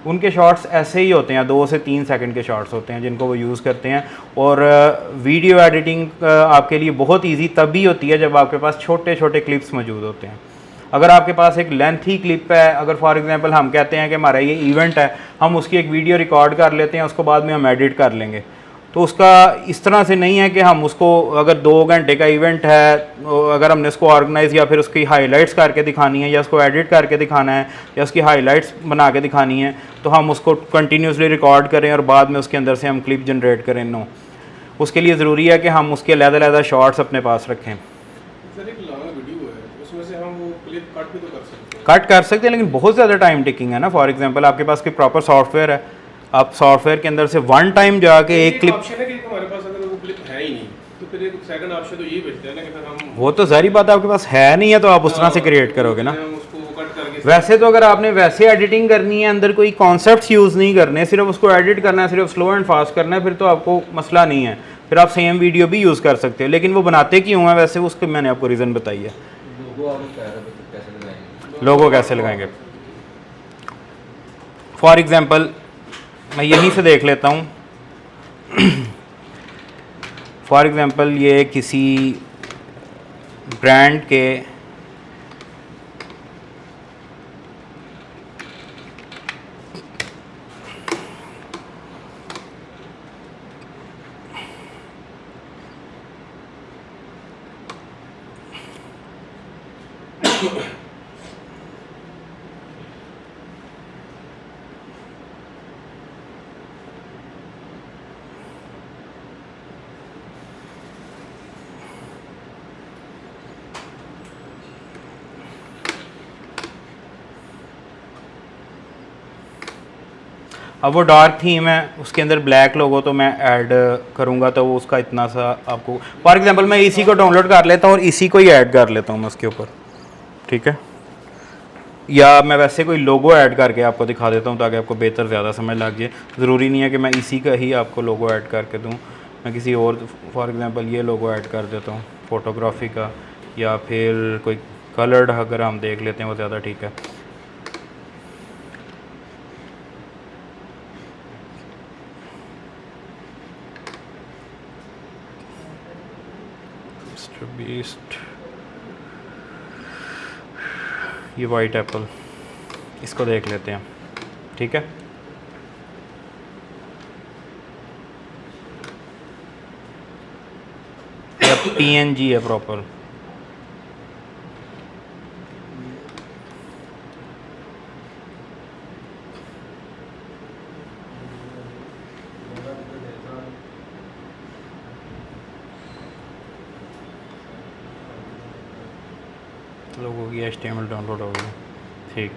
उनके शॉट्स ऐसे ही होते हैं, 2 से 3 सेकंड के शॉट्स होते हैं जिनको वो यूज़ करते हैं। और वीडियो एडिटिंग आपके लिए बहुत ईजी तभी होती है जब आपके पास छोटे छोटे क्लिप्स मौजूद होते हैं। अगर आपके पास एक लेंथी क्लिप है, अगर फॉर एग्जांपल हम कहते हैं कि हमारा ये इवेंट है, हम उसकी एक वीडियो रिकॉर्ड कर लेते हैं, उसको बाद में हम एडिट कर लेंगे, तो उसका इस तरह से नहीं है कि हम उसको, अगर 2 घंटे का इवेंट है, अगर हमने उसको ऑर्गेनाइज या फिर उसकी हाइलाइट्स करके दिखानी है, या उसको एडिट करके दिखाना है, या उसकी हाइलाइट्स बना के दिखानी है, तो हम उसको कंटिन्यूसली रिकॉर्ड करें और बाद में उसके अंदर से हम क्लिप जनरेट करें। नो, उसके लिए ज़रूरी है कि हम उसके अलग-अलग शॉट्स अपने पास रखें। सर एक लॉन्ग वीडियो है, उसमें से हम वो क्लिप कट भी तो कर सकते हैं। कट कर सकते हैं, लेकिन बहुत ज़्यादा टाइम टेकिंग है ना। फॉर एग्जांपल आपके पास कोई प्रॉपर सॉफ्टवेयर है, आप सॉफ्टवेयर के अंदर से वन टाइम जाके एक क्लिप, ऑप्शन है कि हमारे पास अगर वो क्लिप है ही नहीं, तो फिर एक सेकंड ऑप्शन तो यही बचता है ना कि फिर हम वो तो ज़ाहिर बात है आपके पास है नहीं है, तो आप उस तरह से क्रिएट करोगे ना। हम उसको कट करके वैसे तो अगर आपने वैसे एडिटिंग करनी है, अंदर कोई कॉन्सेप्ट्स यूज़ नहीं करने, सिर्फ उसको एडिट करना है, सिर्फ स्लो एंड फास्ट करना है, फिर तो आपको मसला नहीं है, फिर आप सेम वीडियो भी यूज़ कर सकते हो। लेकिन वो बनाते क्यों हैं वैसे, उसको मैंने आपको रीज़न बताई है। लोगो कैसे लगाएंगे? फॉर एग्जांपल मैं यहीं से देख लेता हूँ। फॉर एग्जांपल ये किसी ब्रांड के अब वो डार्क थीम है, उसके अंदर ब्लैक लोगो तो मैं ऐड करूँगा, तो वो उसका इतना सा आपको, फॉर एग्जांपल मैं इसी को डाउनलोड कर लेता हूँ और इसी को ही ऐड कर लेता हूँ मैं उसके ऊपर, ठीक है। या मैं वैसे कोई लोगो ऐड करके आपको दिखा देता हूँ ताकि आपको बेहतर ज़्यादा समझ लग जाए। ज़रूरी नहीं है कि मैं इसी का ही आपको लोगो ऐड करके दूँ, मैं किसी और, फॉर एग्जांपल ये लोगो ऐड कर देता हूँ फ़ोटोग्राफी का, या फिर कोई कलर्ड अगर हम देख लेते हैं वो ज़्यादा ठीक है। बीस्ट, ये वाइट एप्पल, इसको देख लेते हैं, ठीक है। या PNG है प्रॉपर, लोगों की HTML डाउनलोड हो गई, ठीक।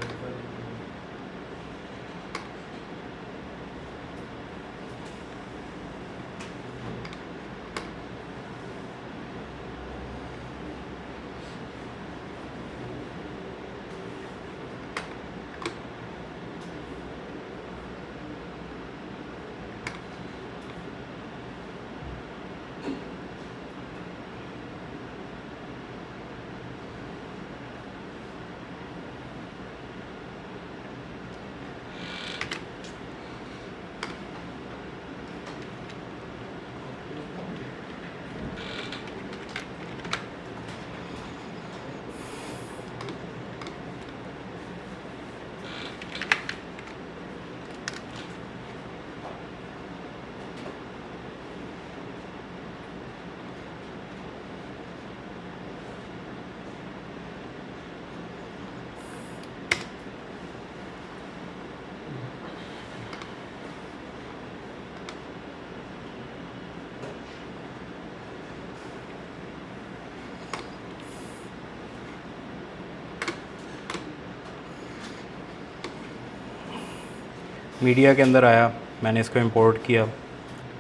मीडिया के अंदर आया, मैंने इसको इंपोर्ट किया।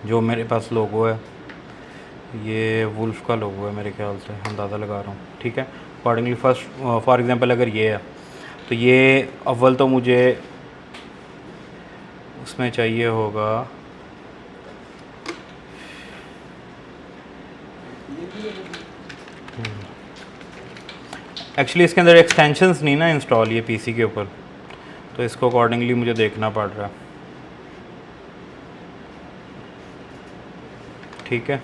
जो मेरे पास लोगो है ये वुल्फ का लोगो है मेरे ख्याल से, अंदाज़ा लगा रहा हूँ, ठीक है। अकॉर्डिंगली फर्स्ट फॉर एग्ज़ाम्पल अगर ये है तो ये अव्वल तो मुझे उसमें चाहिए होगा एक्चुअली इसके अंदर एक्सटेंशंस नहीं ना इंस्टॉल ये पीसी के ऊपर, तो इसको अकॉर्डिंगली मुझे देखना पड़ रहा है, ठीक है।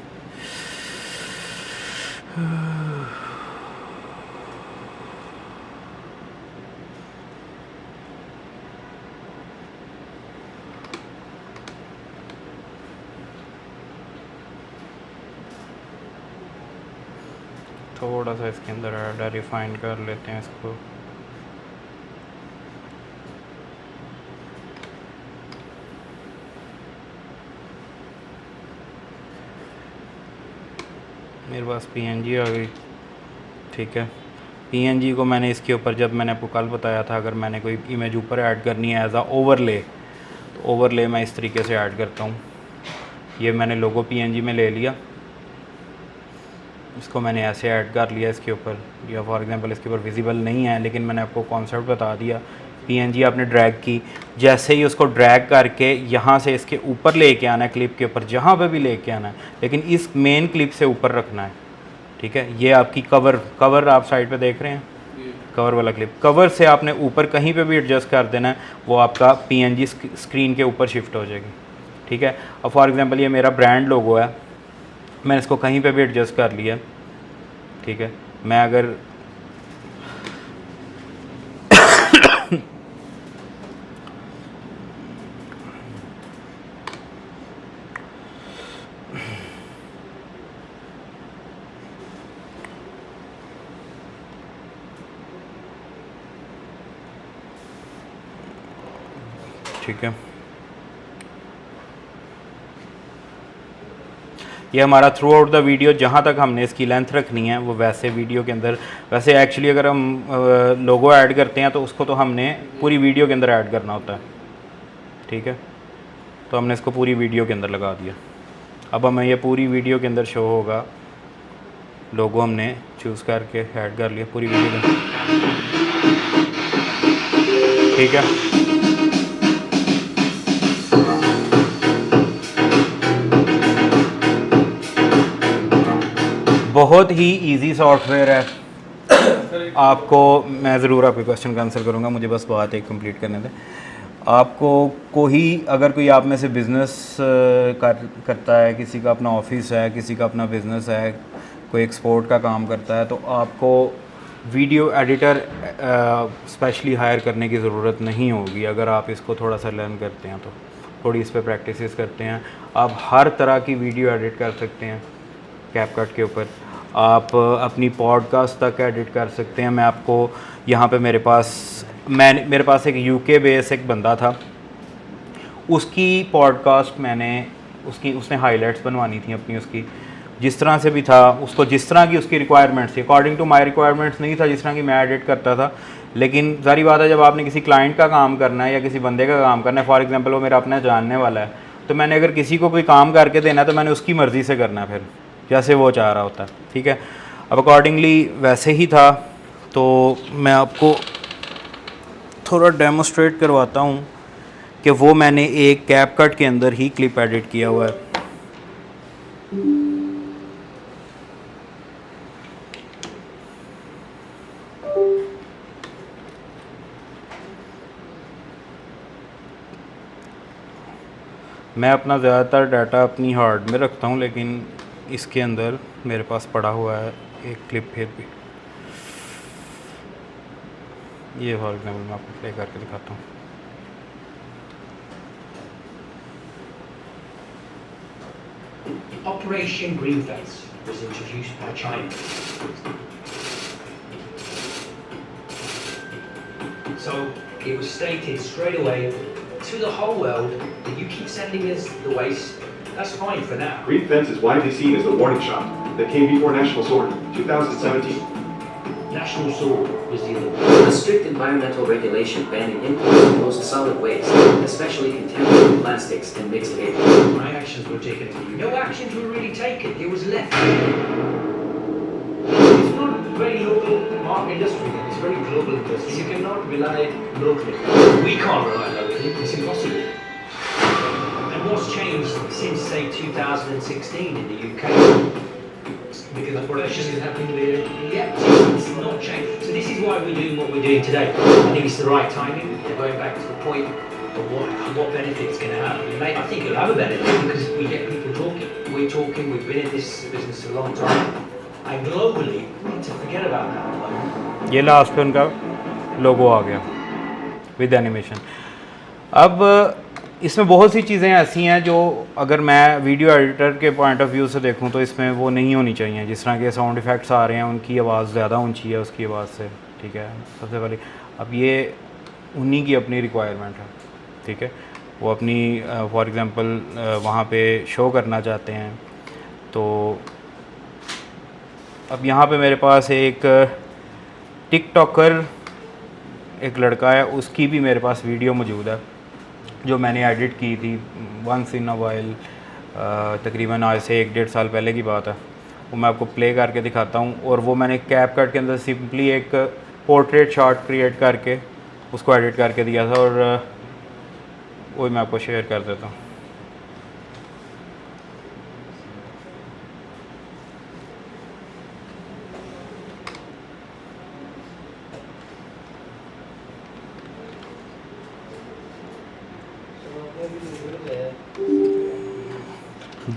थोड़ा सा इसके अंदर ऐड रिफाइन कर लेते हैं इसको। मेरे पास पीएनजी आ गई, ठीक है। पीएनजी को मैंने इसके ऊपर, जब मैंने आपको कल बताया था अगर मैंने कोई इमेज ऊपर ऐड करनी है एज आ ओवरले, तो ओवरले मैं इस तरीके से ऐड करता हूँ। ये मैंने लोगो पीएनजी में ले लिया, इसको मैंने ऐसे ऐड कर लिया इसके ऊपर, या फॉर एग्जांपल इसके ऊपर विजिबल नहीं है लेकिन मैंने आपको कॉन्सेप्ट बता दिया। पीएनजी आपने ड्रैग की, जैसे ही उसको ड्रैग करके यहाँ से इसके ऊपर लेके आना है, क्लिप के ऊपर जहाँ पे भी लेके आना है, लेकिन इस मेन क्लिप से ऊपर रखना है, ठीक है। ये आपकी कवर आप साइड पे देख रहे हैं, कवर वाला क्लिप, कवर से आपने ऊपर कहीं पे भी एडजस्ट कर देना है, वो आपका पीएनजी स्क्रीन के ऊपर शिफ्ट हो जाएगी, ठीक है। अब फॉर एग्जांपल ये मेरा ब्रांड लोगो है, मैंने इसको कहीं पे भी एडजस्ट कर लिया, ठीक है। मैं अगर ठीक है, ये हमारा थ्रू आउट द वीडियो जहाँ तक हमने इसकी लेंथ रखनी है वो वैसे वीडियो के अंदर, वैसे एक्चुअली अगर हम लोगो ऐड करते हैं तो उसको तो हमने पूरी वीडियो के अंदर ऐड करना होता है, ठीक है। तो हमने इसको पूरी वीडियो के अंदर लगा दिया। अब हमें ये पूरी वीडियो के अंदर शो होगा, लोगो हमने चूज़ करके ऐड कर लिया पूरी वीडियो के अंदर, ठीक है। बहुत ही इजी सॉफ्टवेयर है। आपको मैं ज़रूर आपके क्वेश्चन का आंसर करूँगा, मुझे बस बात एक कंप्लीट करने दें। आपको अगर कोई आप में से बिज़नेस करता है, किसी का अपना ऑफिस है, किसी का अपना बिज़नेस है, कोई एक्सपोर्ट का काम करता है, तो आपको वीडियो एडिटर स्पेशली हायर करने की ज़रूरत नहीं होगी अगर आप इसको थोड़ा सा लर्न करते हैं, तो थोड़ी इस पर प्रैक्टिस करते हैं, आप हर तरह की वीडियो एडिट कर सकते हैं कैपकट के ऊपर। आप अपनी पॉडकास्ट तक एडिट कर सकते हैं। मैं आपको यहाँ पे मेरे पास एक यूके बेस एक बंदा था, उसकी पॉडकास्ट उसने हाइलाइट्स बनवानी थी अपनी, उसकी जिस तरह से भी था, उसको जिस तरह की उसकी रिक्वायरमेंट्स थी, अकॉर्डिंग टू माई रिक्वायरमेंट्स नहीं था जिस तरह की मैं एडिट करता था। लेकिन सारी बात है, जब आपने किसी क्लाइंट का काम करना है या किसी बंदे का काम करना है, फॉर एग्जांपल वो मेरा अपना जानने वाला है, तो मैंने अगर किसी को कोई काम करके देना है तो मैंने उसकी मर्ज़ी से करना है, फिर जैसे वो चाह रहा होता है, ठीक है। अब अकॉर्डिंगली वैसे ही था, तो मैं आपको थोड़ा डेमोस्ट्रेट करवाता हूँ कि वो मैंने एक कैपकट के अंदर ही क्लिप एडिट किया हुआ है। मैं अपना ज़्यादातर डाटा अपनी हार्ड में रखता हूँ, लेकिन इसके अंदर मेरे पास पड़ा हुआ है एक क्लिप फिर भी। ये फॉर एग्जाम्पल मैं आपको प्ले करके दिखाता हूँ। Operation Greenface was introduced by China. So it was stated straight away to the whole world that you keep sending us the waste. That's fine for now. Greenfence is widely seen as the warning shot that came before National Sword, 2017. National Sword was the strict environmental regulation banning imports of most solid waste, especially contaminated plastics and mixed paper. My actions were taken in the UK. No actions were really taken. It was left. It's not a very local industry. It's a very global industry. You cannot rely locally. We can't rely locally. It's impossible. And what's changed since, say, 2016 in the UK? Because the production is happening there. Yeah, it's not changed. So this is why we're doing what we're doing today. I think it's the right timing. We're going back to the point of what benefit it's going to have. I think it'll have a benefit because we get people talking. We're talking. We've been in this business a long time. And globally, we need to forget about that. ये last पे उनका लोगो आ गया with animation. अब इसमें बहुत सी चीज़ें ऐसी हैं जो अगर मैं वीडियो एडिटर के पॉइंट ऑफ व्यू से देखूं तो इसमें वो नहीं होनी चाहिए। जिस तरह के साउंड इफ़ेक्ट्स आ रहे हैं उनकी आवाज़ ज़्यादा ऊंची है उसकी आवाज़ से, ठीक है। सबसे पहले अब ये उन्हीं की अपनी रिक्वायरमेंट है, ठीक है। वो अपनी फॉर एग्ज़ाम्पल वहाँ पे शो करना चाहते हैं। तो अब यहाँ पे मेरे पास एक टिकटॉकर एक लड़का है, उसकी भी मेरे पास वीडियो मौजूद है जो मैंने एडिट की थी वंस इन अ वाइल, तकरीबन आज से 1-1.5 साल पहले की बात है। वो मैं आपको प्ले करके दिखाता हूँ। और वो मैंने कैपकट के अंदर सिंपली एक पोर्ट्रेट शॉट क्रिएट करके उसको एडिट करके दिया था और वो मैं आपको शेयर कर देता हूँ।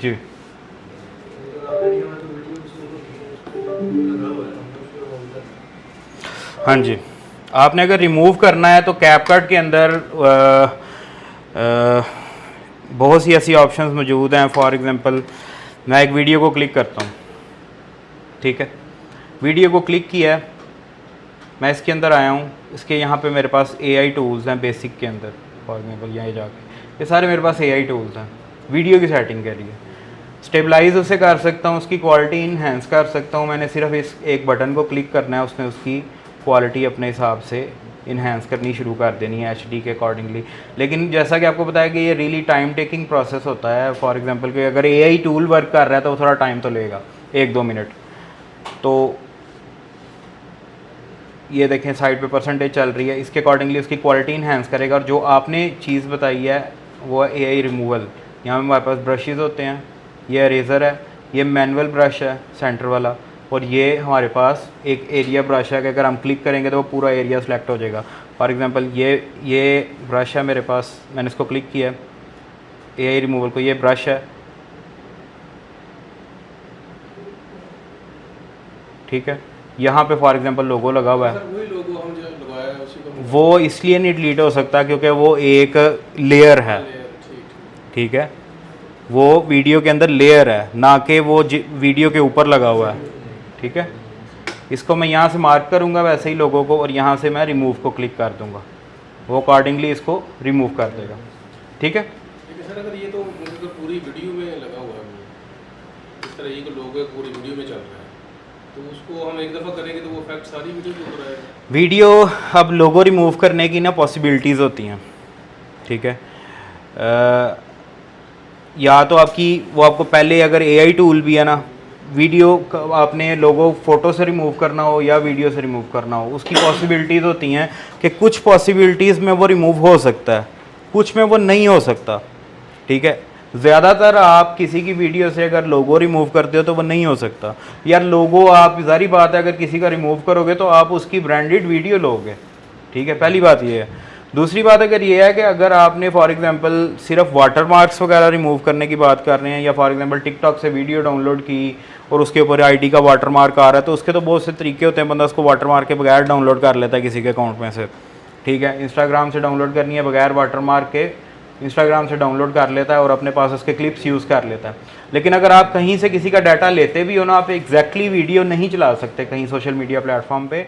जी हाँ जी, आपने अगर रिमूव करना है तो कैपकट के अंदर बहुत सी ऐसी ऑप्शंस मौजूद हैं। फॉर एग्ज़ाम्पल मैं एक वीडियो को क्लिक करता हूँ, ठीक है। वीडियो को क्लिक किया है, मैं इसके अंदर आया हूँ। इसके यहाँ पे मेरे पास AI टूल्स हैं बेसिक के अंदर। फॉर एग्ज़ाम्पल यहाँ जाके ये सारे मेरे पास AI टूल्स हैं वीडियो की सेटिंग के लिए। स्टेबलाइज उसे कर सकता हूँ, उसकी क्वालिटी इन्हेंस कर सकता हूँ। मैंने सिर्फ इस एक बटन को क्लिक करना है, उसने उसकी क्वालिटी अपने हिसाब से इन्हेंस करनी शुरू कर देनी है HD के अकॉर्डिंगली। लेकिन जैसा कि आपको बताया कि ये रियली टाइम टेकिंग प्रोसेस होता है। फॉर एग्जांपल कि अगर AI टूल वर्क कर रहा है तो वो थोड़ा टाइम तो लेगा, 1-2 मिनट। तो ये देखें साइड पे परसेंटेज चल रही है, इसके अकॉर्डिंगली उसकी क्वालिटी इन्हेंस करेगा। और जो आपने चीज़ बताई है वो है AI रिमूवल। यहाँ हमारे पास ब्रशेज़ होते हैं, ये इरेज़र है, ये मैनुअल ब्रश है सेंटर वाला, और ये हमारे पास एक एरिया ब्रश है कि अगर हम क्लिक करेंगे तो वो पूरा एरिया सेलेक्ट हो जाएगा। फॉर एग्जांपल ये ब्रश है मेरे पास, मैंने इसको क्लिक किया AI रिमूवल को, ये ब्रश है, ठीक है। यहाँ पे फॉर एग्जांपल लोगो लगा हुआ है, वही लोगो हम जो लगाया है उसी को वो इसलिए नहीं डिलीट हो सकता क्योंकि वो एक लेयर है, ठीक है। वो वीडियो के अंदर लेयर है, ना कि वो वीडियो के ऊपर लगा हुआ है, ठीक है। इसको मैं यहाँ से मार्क करूँगा वैसे ही लोगों को, और यहाँ से मैं रिमूव को क्लिक कर दूँगा, वो अकॉर्डिंगली इसको रिमूव कर देगा, ठीक है। लेकिन सर अगर ये तो मतलब पूरी वीडियो में लगा हुआ है, इस तरह ये को लोगो पूरी वीडियो में चल रहा है, तो उसको हम एक दफ़ा करेंगे तो वो इफेक्ट सारी वीडियो के ऊपर आएगा। वीडियो अब लोगो रिमूव करने की ना पॉसिबिलिटीज़ होती हैं, ठीक है। या तो वो आपको पहले अगर AI टूल भी है ना, वीडियो आपने लोगो फ़ोटो से रिमूव करना हो या वीडियो से रिमूव करना हो, उसकी पॉसिबिलिटीज़ होती हैं कि कुछ पॉसिबिलिटीज़ में वो रिमूव हो सकता है, कुछ में वो नहीं हो सकता, ठीक है। ज़्यादातर आप किसी की वीडियो से अगर लोगो रिमूव करते हो तो वो नहीं हो सकता। यार लोगो आप ज़ाहिर बात है अगर किसी का रिमूव करोगे तो आप उसकी ब्रांडेड वीडियो लोगे, ठीक है, पहली बात ये है। दूसरी बात अगर ये है कि अगर आपने फॉर एग्जांपल सिर्फ वाटर मार्क्स वगैरह रिमूव करने की बात कर रहे हैं, या फॉर एग्जांपल टिकटॉक से वीडियो डाउनलोड की और उसके ऊपर ID का वाटर मार्क आ रहा है, तो उसके तो बहुत से तरीके होते हैं, बंदा उसको वाटर मार्क के बगैर डाउनलोड कर लेता है किसी के अकाउंट में से, ठीक है। इंस्टाग्राम से डाउनलोड करनी है बगैर वाटर मार्क के, इंस्टाग्राम से डाउनलोड कर लेता है और अपने पास उसके क्लिप्स यूज़ कर लेता है। लेकिन अगर आप कहीं से किसी का डाटा लेते भी हो ना, आप एग्जैक्टली वीडियो नहीं चला सकते कहीं सोशल मीडिया प्लेटफॉर्म पे